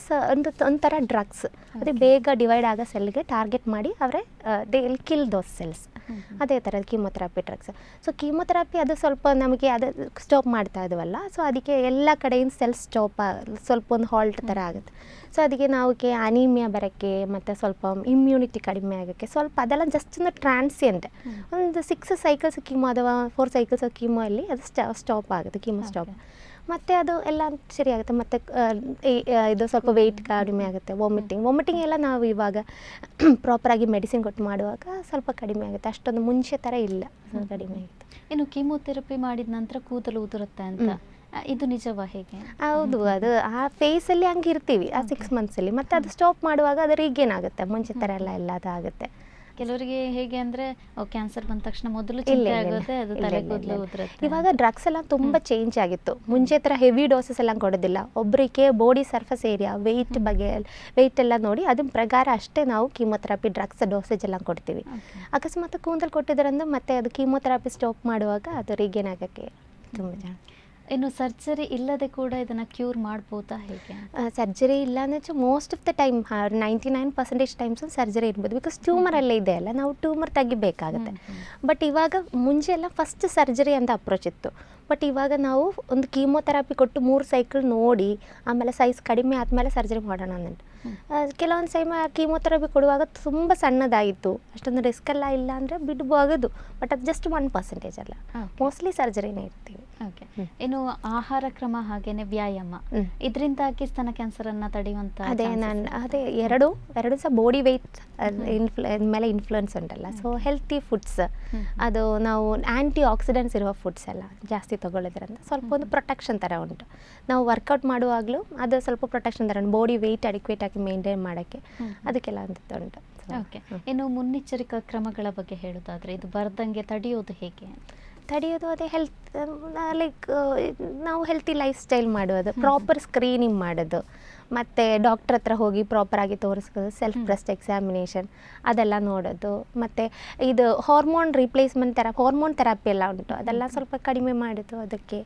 ಒಂಥರ ಡ್ರಗ್ಸ್, ಅದು ಬೇಗ ಡಿವೈಡ್ ಆಗೋ ಸೆಲ್ಗೆ ಟಾರ್ಗೆಟ್ ಮಾಡಿ ಅವರೇ they will kill those cells. ಅದೇ ಥರ ಕೀಮೋಥೆರಪಿ ಡ್ರಗ್ಸ್. ಸೊ ಕೀಮೋಥೆರಪಿ ಅದು ಸ್ವಲ್ಪ ನಮಗೆ ಅದು ಸ್ಟಾಪ್ ಮಾಡ್ತಾ ಇದ್ವಲ್ಲ, ಸೊ ಅದಕ್ಕೆ ಎಲ್ಲ ಕಡೆಯಿಂದ ಸೆಲ್ಸ್ ಸ್ಟಾಪ್ ಸ್ವಲ್ಪ ಒಂದು ಹಾಲ್ಟ್ ಥರ ಆಗುತ್ತೆ. ಸೊ ಅದಕ್ಕೆ ನಾವು ಅನೀಮಿಯಾ ಬರೋಕ್ಕೆ ಮತ್ತು ಸ್ವಲ್ಪ ಇಮ್ಯುನಿಟಿ ಕಡಿಮೆ ಆಗೋಕ್ಕೆ ಸ್ವಲ್ಪ ಅದೆಲ್ಲ ಜಸ್ಟ್ ಒಂದು ಟ್ರಾನ್ಸಿಯಂಟ್ ಒಂದು 6 ಸೈಕಲ್ಸ್ ಕೀಮೋ ಅಥವಾ 4 ಸೈಕಲ್ಸ್ ಕೀಮೋ ಅಲ್ಲಿ ಅದು ಸ್ಟಾಪ್ ಆಗುತ್ತೆ, ಕೀಮೋ ಸ್ಟಾಪ್. ಮತ್ತು ಅದು ಎಲ್ಲ ಸರಿ ಆಗುತ್ತೆ. ಮತ್ತು ಇದು ಸ್ವಲ್ಪ ವೆಯ್ಟ್ ಕಡಿಮೆ ಆಗುತ್ತೆ. ವಾಮಿಟಿಂಗ್ ಎಲ್ಲ ನಾವು ಇವಾಗ ಪ್ರಾಪರಾಗಿ ಮೆಡಿಸಿನ್ ಕೊಟ್ಟು ಮಾಡುವಾಗ ಸ್ವಲ್ಪ ಕಡಿಮೆ ಆಗುತ್ತೆ, ಅಷ್ಟೊಂದು ಮುಂಚೆ ಥರ ಇಲ್ಲ, ಕಡಿಮೆ ಆಗುತ್ತೆ. ಇನ್ನು ಕೀಮೋಥೆರಪಿ ಮಾಡಿದ ನಂತರ ಕೂದಲು ಉದುರುತ್ತೆ ಅಂತ, ಇದು ನಿಜವಾ? ಹೇಗೆ? ಹೌದು, ಅದು ಆ ಫೇಸಲ್ಲಿ ಹಂಗೆ ಇರ್ತೀವಿ ಆ 6 ಮಂತ್ಸಲ್ಲಿ, ಮತ್ತು ಅದು ಸ್ಟಾಪ್ ಮಾಡುವಾಗ ಅದು ರೀಗೇನ್ ಆಗುತ್ತೆ, ಮುಂಚೆ ಥರ ಎಲ್ಲ ಅದು ಆಗುತ್ತೆ. ಕೆಲವರಿಗೆ ಹೇಗೆ ಅಂದರೆ ಕ್ಯಾನ್ಸರ್ ಬಂದ ತಕ್ಷಣ ಮೊದಲು ಚಿಂತೆ ಆಗುತ್ತೆ, ಅದು ತಲೆ ಕೂದಲು ಉದುರುತ್ತೆ. ಇವಾಗ ಡ್ರಗ್ಸ್ ಎಲ್ಲ ತುಂಬ ಚೇಂಜ್ ಆಗಿತ್ತು. ಮುಂಚೆ ಥರ ಹೆವಿ ಡೋಸಸ್ ಎಲ್ಲ ಕೊಡೋದಿಲ್ಲ, ಒಬ್ಬರಿಗೆ ಬಾಡಿ ಸರ್ಫಸ್ ಏರಿಯಾ ವೆಯ್ಟ್ ಎಲ್ಲ ನೋಡಿ ಅದ್ರ ಪ್ರಕಾರ ಅಷ್ಟೇ ನಾವು ಕೀಮೋಥೆರಪಿ ಡ್ರಗ್ಸ್ ಡೋಸೇಜ್ ಎಲ್ಲ ಕೊಡ್ತೀವಿ. ಅಕಸ್ಮಾತ್ ಕೂದಲು ಕೊಟ್ಟಿದ್ರಂದ್ರೆ ಮತ್ತೆ ಅದು ಕೀಮೋಥೆರಪಿ ಸ್ಟಾಪ್ ಮಾಡುವಾಗ ಅದು ರೀಗೇನ್ ಆಗೋಕ್ಕೆ ತುಂಬ ಜನ. ಇನ್ನು ಸರ್ಜರಿ ಇಲ್ಲದೆ ಕೂಡ ಇದನ್ನು ಕ್ಯೂರ್ ಮಾಡ್ಬೋದಾ? ಹೇಗೆ? ಸರ್ಜರಿ ಇಲ್ಲ ಅಂದರೆ most of the time 99% times surgery ಇರ್ಬೋದು. ಬಿಕಾಸ್ ಟ್ಯೂಮರ್ ಎಲ್ಲ ಇದೆ ಅಲ್ಲ, ನಾವು ಟ್ಯೂಮರ್ ತೆಗಿಬೇಕಾಗುತ್ತೆ. ಬಟ್ ಇವಾಗ ಮುಂಚೆ ಎಲ್ಲ ಫಸ್ಟ್ ಸರ್ಜರಿ ಅಂತ ಅಪ್ರೋಚ್ ಇತ್ತು. ಬಟ್ ಇವಾಗ ನಾವು ಒಂದು ಕೀಮೋಥೆರಪಿ ಕೊಟ್ಟು 3 ಸೈಕಲ್ ನೋಡಿ ಆಮೇಲೆ ಸೈಜ್ ಕಡಿಮೆ ಆದಮೇಲೆ ಸರ್ಜರಿ ಮಾಡೋಣ ಅಂತ. ಕೆಲವೊಂದು ಟೈಮ್ ಕೀಮೋಥೆರಪಿ ಕೊಡುವಾಗ ತುಂಬ ಸಣ್ಣದಾಯಿತು, ಅಷ್ಟೊಂದು ರಿಸ್ಕ್ ಎಲ್ಲ ಇಲ್ಲ ಅಂದರೆ ಬಿಡ್ಬೋದು. ಬಟ್ ಅದು ಜಸ್ಟ್ 1% ಅಲ್ಲ, ಮೋಸ್ಟ್ಲಿ ಸರ್ಜರಿನೇ ಇರ್ತೀವಿ. ಓಕೆ, ಇನ್ನು ಆಹಾರ ಕ್ರಮ ಹಾಗೇನೆ ವ್ಯಾಯಾಮ, ಇದರಿಂದಾಗಿ ಸ್ತನ ಕ್ಯಾನ್ಸರನ್ನು ತಡೆಯುವಂಥ ಎರಡು ಸಹ ಬಾಡಿ ವೆಯ್ಟ್ ಮೇಲೆ ಇನ್ಫ್ಲುಯೆನ್ಸ್ ಉಂಟಲ್ಲ. ಸೊ ಹೆಲ್ತಿ ಫುಡ್ಸ್, ಅದು ನಾವು ಆ್ಯಂಟಿ ಆಕ್ಸಿಡೆಂಟ್ಸ್ ಇರುವ ಫುಡ್ಸ್ ಎಲ್ಲ ಜಾಸ್ತಿ ತೊಗೊಳ್ಳೋದ್ರಿಂದ ಸ್ವಲ್ಪ ಒಂದು ಪ್ರೊಟೆಕ್ಷನ್ ಥರ ಉಂಟು. ನಾವು ವರ್ಕೌಟ್ ಮಾಡುವಾಗಲೂ ಅದು ಸ್ವಲ್ಪ ಪ್ರೊಟೆಕ್ಷನ್ ಥರ ಉಂಟು, ಬಾಡಿ ವೆಯ್ಟ್ ಅಡಿಕ್ವೇಟ್ ಆಗಿ ಮೇಂಟೈನ್ ಮಾಡೋಕ್ಕೆ, ಅದಕ್ಕೆಲ್ಲ ಅಂತ ಉಂಟು. ಓಕೆ, ಇನ್ನು ಮುನ್ನೆಚ್ಚರಿಕಾ ಕ್ರಮಗಳ ಬಗ್ಗೆ ಹೇಳೋದಾದರೆ ಇದು ಬರ್ದಂಗೆ ತಡೆಯೋದು ಹೇಗೆ? ತಡೆಯೋದು ಅದೇ ಲೈಕ್ ನಾವು ಹೆಲ್ತಿ ಲೈಫ್ ಸ್ಟೈಲ್ ಮಾಡೋದು, ಪ್ರಾಪರ್ ಸ್ಕ್ರೀನಿಂಗ್ ಮಾಡೋದು, ಮತ್ತು ಡಾಕ್ಟ್ರ್ ಹತ್ರ ಹೋಗಿ ಪ್ರಾಪರಾಗಿ ತೋರಿಸ್ಕೋದು, ಸೆಲ್ಫ್ ಬ್ರೆಸ್ಟ್ ಎಕ್ಸಾಮಿನೇಷನ್ ಅದೆಲ್ಲ ನೋಡೋದು, ಮತ್ತು ಇದು ಹಾರ್ಮೋನ್ ರಿಪ್ಲೇಸ್ಮೆಂಟ್ ಹಾರ್ಮೋನ್ ಥೆರಪಿ ಎಲ್ಲ ಉಂಟು, ಅದೆಲ್ಲ ಸ್ವಲ್ಪ ಕಡಿಮೆ ಮಾಡೋದು ಅದಕ್ಕೆ.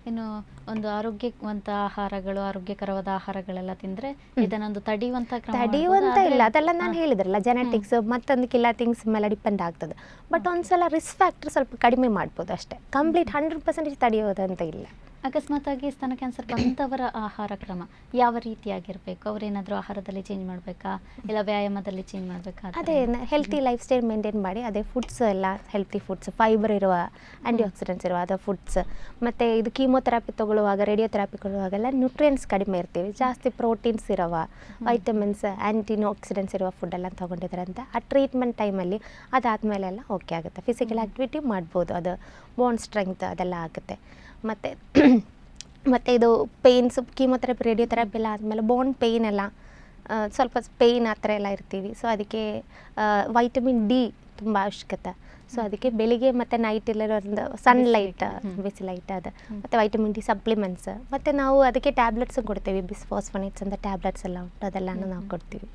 ಇನ್ನು ಒಂದು ಆರೋಗ್ಯವಂತ ಆಹಾರಗಳು, ಆರೋಗ್ಯಕರವಾದ ಆಹಾರಗಳೆಲ್ಲ ತಿಂದ್ರೆ ಇದನ್ನೊಂದು ತಡೆಯುವಂತ ಕ್ರಮ ತಡೆಯುವಂತ ಇಲ್ಲ, ಅದೆಲ್ಲ ನಾನು ಹೇಳಿದ್ರಲ್ಲ ಜೆನೆಟಿಕ್ಸ್ ಮತ್ತೊಂದು ಕಿಲ್ಲ ಥಿಂಗ್ಸ್ ಮೇಲೆ ಡಿಪೆಂಡ್ ಆಗ್ತದೆ. ಬಟ್ ಒಂದ್ಸಲ ರಿಸ್ಕ್ ಫ್ಯಾಕ್ಟರ್ ಸ್ವಲ್ಪ ಕಡಿಮೆ ಮಾಡ್ಬೋದು ಅಷ್ಟೇ, ಕಂಪ್ಲೀಟ್ 100% ತಡೆಯೋದಂತ ಇಲ್ಲ. ಅಕಸ್ಮಾತ್ ಆಗಿ ಸ್ತನ ಕ್ಯಾನ್ಸರ್ ಬಂದವರ ಆಹಾರ ಕ್ರಮ ಯಾವ ರೀತಿಯಾಗಿರ್ಬೇಕು? ಅವ್ರೇನಾದ್ರೂ ಆಹಾರದಲ್ಲಿ ಚೇಂಜ್ ಮಾಡಬೇಕಾ, ಇಲ್ಲ ವ್ಯಾಯಾಮದಲ್ಲಿ ಚೇಂಜ್ ಮಾಡಬೇಕಾ? ಅದೇ ಹೆಲ್ತಿ ಲೈಫ್ ಸ್ಟೈಲ್ ಮೇಂಟೈನ್ ಮಾಡಿ, ಅದೇ ಫುಡ್ಸ್ ಎಲ್ಲ ಹೆಲ್ತಿ ಫುಡ್ಸ್, ಫೈಬರ್ ಇರುವ, ಆ್ಯಂಟಿ ಆಕ್ಸಿಡೆಂಟ್ಸ್ ಇರುವ ಅದ ಫುಡ್ಸ್. ಮತ್ತು ಇದು ಕೀಮೋಥೆರಪಿ ತೊಗೊಳ್ಳುವಾಗ, ರೇಡಿಯೋಥೆರಪಿ ಕೊಡುವಾಗೆಲ್ಲ ನ್ಯೂಟ್ರಿಯೆಂಟ್ಸ್ ಕಡಿಮೆ ಇರ್ತೀವಿ, ಜಾಸ್ತಿ ಪ್ರೋಟೀನ್ಸ್ ಇರುವ, ವೈಟಮಿನ್ಸ್, ಆ್ಯಂಟಿ ಆಕ್ಸಿಡೆಂಟ್ಸ್ ಇರುವ ಫುಡ್ಡೆಲ್ಲ ತೊಗೊಂಡಿದ್ದಾರೆ ಅಂತ ಆ ಟ್ರೀಟ್ಮೆಂಟ್ ಟೈಮಲ್ಲಿ ಅದಾದಮೇಲೆಲ್ಲ ಓಕೆ ಆಗುತ್ತೆ. ಫಿಸಿಕಲ್ ಆ್ಯಕ್ಟಿವಿಟಿ ಮಾಡ್ಬೋದು, ಅದು ಬೋನ್ ಸ್ಟ್ರೆಂಗ್ತ್ ಅದೆಲ್ಲ ಆಗುತ್ತೆ. ಮತ್ತು ಇದು ಪೇಯ್ನ್ಸ್, ಕೀಮೋಥೆರಪಿ ರೇಡಿಯೋಥೆರಪಿ ಎಲ್ಲ ಆದಮೇಲೆ ಬೋನ್ ಪೇಯ್ನ್ ಎಲ್ಲ ಸ್ವಲ್ಪ ಪೇಯ್ನ್ ಆ ಥರ ಎಲ್ಲ ಇರ್ತೀವಿ. ಸೊ ಅದಕ್ಕೆ ವೈಟಮಿನ್ ಡಿ ತುಂಬ ಅವಶ್ಯಕತೆ. ಸೊ ಅದಕ್ಕೆ ಬೆಳಿಗ್ಗೆ ಮತ್ತು ನೈಟ್ ಎಲ್ಲ ಒಂದು ಸನ್ಲೈಟ್, ಬಿಸಿಲೈಟ್ ಅದು, ಮತ್ತು ವೈಟಮಿನ್ ಡಿ ಸಪ್ಲಿಮೆಂಟ್ಸ್, ಮತ್ತು ನಾವು ಅದಕ್ಕೆ ಟ್ಯಾಬ್ಲೆಟ್ಸು ಕೊಡ್ತೀವಿ, ಬಿಸ್ಫಾಸ್ಫನೇಟ್ಸ್ ಅಂತ ಟ್ಯಾಬ್ಲೆಟ್ಸ್ ಎಲ್ಲ ಉಂಟು, ಅದೆಲ್ಲನೂ ನಾವು ಕೊಡ್ತೀವಿ.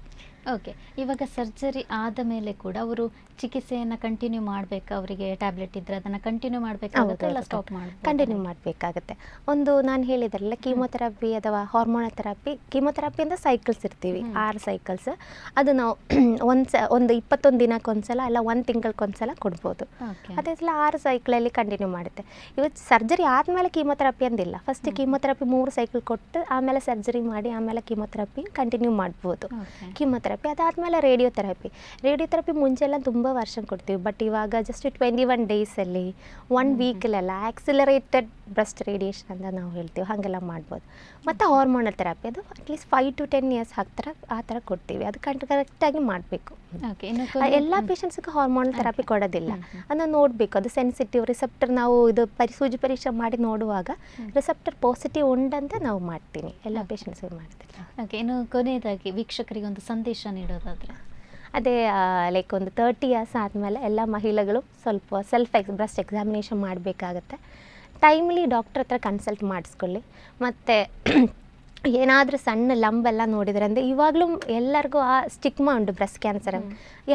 ಓಕೆ, ಇವಾಗ ಸರ್ಜರಿ ಆದ ಮೇಲೆ ಕೂಡ ಅವರು ಚಿಕಿತ್ಸೆಯನ್ನು ಕಂಟಿನ್ಯೂ ಮಾಡಬೇಕಾ? ಅವರಿಗೆ ಟ್ಯಾಬ್ಲೆಟ್ ಇದ್ದರೆ ಅದನ್ನು ಕಂಟಿನ್ಯೂ ಮಾಡಬೇಕಾಗುತ್ತೆ, ಇಲ್ಲ ಸ್ಟಾಪ್ ಮಾಡಬೇಕು? ಕಂಟಿನ್ಯೂ ಮಾಡಬೇಕಾಗತ್ತೆ. ಒಂದು ನಾನು ಹೇಳಿದ್ರಲ್ಲ ಕೀಮೋಥೆರಪಿ ಅಥವಾ ಹಾರ್ಮೋನಲ್ ಥೆರಪಿ, ಕೀಮೋಥೆರಪಿಯಿಂದ ಸೈಕಲ್ಸ್ ಇರ್ತೀವಿ, 6 ಸೈಕಲ್ಸ್. ಅದು ನಾವು ಒಂದು 21 ದಿನಕ್ಕೊಂದ್ಸಲ ಇಲ್ಲ 1 ತಿಂಗಳಿಗೊಂದ್ಸಲ ಕೊಡ್ಬೋದು. ಅದೆಲ್ಲ 6 ಸೈಕಲಲ್ಲಿ ಕಂಟಿನ್ಯೂ ಮಾಡುತ್ತೆ. ಇವತ್ತು ಸರ್ಜರಿ ಆದಮೇಲೆ ಕೀಮೋಥೆರಪಿ ಅಂದಿಲ್ಲ, ಫಸ್ಟ್ ಕೀಮೋಥೆರಪಿ 3 ಸೈಕಲ್ ಕೊಟ್ಟು ಆಮೇಲೆ ಸರ್ಜರಿ ಮಾಡಿ ಆಮೇಲೆ ಕೀಮೋಥೆರಪಿ ಕಂಟಿನ್ಯೂ ಮಾಡ್ಬೋದು. ಕೀಮೋಥೆರಪಿ ಅದಾದಮೇಲೆ ರೇಡಿಯೋಥೆರಪಿ ಮುಂಚೆಲ್ಲ ತುಂಬ ವರ್ಷ ಕೊಡ್ತೀವಿ, ಬಟ್ ಇವಾಗ ಜಸ್ಟ್ 21 ಡೇಸಲ್ಲಿ 1 ವೀಕಲ್ಲೆಲ್ಲ ಆಕ್ಸಿಲರೇಟೆಡ್ ಬ್ರೆಸ್ಟ್ ರೇಡಿಯೇಷನ್ ಅಂತ ನಾವು ಹೇಳ್ತೀವಿ, ಹಾಗೆಲ್ಲ ಮಾಡ್ಬೋದು. ಮತ್ತು ಹಾರ್ಮೋನಲ್ ಥೆರಪಿ ಅದು ಅಟ್ಲೀಸ್ಟ್ 5 to 10 years ಆ ಥರ ಕೊಡ್ತೀವಿ, ಅದು ಕರೆಕ್ಟಾಗಿ ಮಾಡಬೇಕು. ಎಲ್ಲ ಪೇಷಂಟ್ಸ್ಗೆ ಹಾರ್ಮೋನಲ್ ಥೆರಪಿ ಕೊಡೋದಿಲ್ಲ, ಅದನ್ನು ನೋಡಬೇಕು, ಅದು ಸೆನ್ಸಿಟಿವ್ ರಿಸೆಪ್ಟರ್, ನಾವು ಇದು ಸೂಜಿ ಪರೀಕ್ಷೆ ಮಾಡಿ ನೋಡುವಾಗ ರಿಸೆಪ್ಟರ್ ಪಾಸಿಟಿವ್ ಉಂಟಂತ ನಾವು ಮಾಡ್ತೀನಿ, ಎಲ್ಲ ಪೇಷಂಟ್ಸ್ಗೆ ಮಾಡ್ತೀನಿ. ಓಕೆ, ಇನ್ನು ಕೊನೆಯದಾಗಿ ವೀಕ್ಷಕರಿಗೆ ಒಂದು ಸಂದೇಶ ನೀಡೋದಾದರೆ? ಅದೇ ಲೈಕ್ ಒಂದು 30 years ಆದಮೇಲೆ ಎಲ್ಲ ಮಹಿಳೆಗಳು ಸ್ವಲ್ಪ ಬ್ರೆಸ್ಟ್ ಎಕ್ಸಾಮಿನೇಷನ್ ಮಾಡಬೇಕಾಗತ್ತೆ. ಟೈಮ್ಲಿ ಡಾಕ್ಟರ್ ಹತ್ರ ಕನ್ಸಲ್ಟ್ ಮಾಡಿಸ್ಕೊಳ್ಳಿ. ಮತ್ತು ಏನಾದರೂ ಸಣ್ಣ ಲಂಬೆಲ್ಲ ನೋಡಿದರೆ, ಅಂದರೆ ಇವಾಗಲೂ ಎಲ್ಲರಿಗೂ ಆ ಸ್ಟಿಗ್ಮಾ ಉಂಟು ಬ್ರೆಸ್ಟ್ ಕ್ಯಾನ್ಸರ್,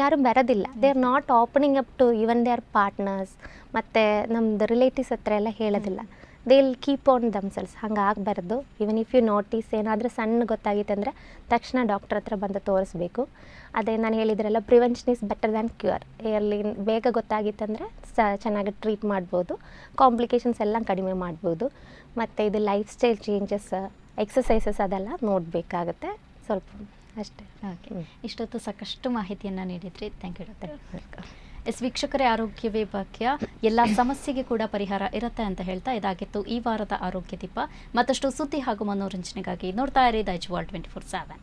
ಯಾರೂ ಬರೋದಿಲ್ಲ, they are not opening up to even their partners, ಮತ್ತು ನಮ್ಮದು ರಿಲೇಟಿವ್ಸ್ ಹತ್ರ ಎಲ್ಲ ಹೇಳೋದಿಲ್ಲ, they will keep on themselves. ಹಂಗೆ ಆಗಬಾರ್ದು. ಇವನ್ ಇಫ್ ಯು ನೋಟಿಸ್ ಏನಾದರೂ ಸಣ್ಣ ಗೊತ್ತಾಗಿತ್ತು ಅಂದರೆ ತಕ್ಷಣ ಡಾಕ್ಟರ್ ಹತ್ರ ಬಂದು ತೋರಿಸ್ಬೇಕು. ಅದೇ ನಾನು ಹೇಳಿದ್ರಲ್ಲ, prevention is better than cure. ಎಲ್ಲಿ ಬೇಗ ಗೊತ್ತಾಗಿತ್ತಂದರೆ ಚೆನ್ನಾಗಿ ಟ್ರೀಟ್ ಮಾಡ್ಬೋದು, ಕಾಂಪ್ಲಿಕೇಶನ್ಸ್ ಎಲ್ಲ ಕಡಿಮೆ ಮಾಡ್ಬೋದು. ಮತ್ತು ಇದು ಲೈಫ್ ಸ್ಟೈಲ್ ಚೇಂಜಸ್, ಎಕ್ಸಸೈಸಸ್ ಅದೆಲ್ಲ ನೋಡಬೇಕಾಗುತ್ತೆ ಸ್ವಲ್ಪ ಅಷ್ಟೇ. ಓಕೆ, ಇಷ್ಟೊತ್ತು ಸಾಕಷ್ಟು ಮಾಹಿತಿಯನ್ನು ನೀಡಿದ್ರಿ, ಥ್ಯಾಂಕ್ ಯು ಡಾಕ್ಟರ್. ವೀಕ್ಷಕರೇ, ಆರೋಗ್ಯವೇ ಭಾಗ್ಯ, ಎಲ್ಲ ಸಮಸ್ಯೆಗೆ ಕೂಡ ಪರಿಹಾರ ಇರುತ್ತೆ ಅಂತ ಹೇಳ್ತಾ ಇದಾಗಿತ್ತು ಈ ವಾರದ ಆರೋಗ್ಯ ದೀಪ. ಮತ್ತಷ್ಟು ಸುದ್ದಿ ಹಾಗೂ ಮನೋರಂಜನೆಗಾಗಿ ನೋಡ್ತಾ ಇರಿ ದೈಜ್ ವರ್ಲ್ಡ್ 24/7.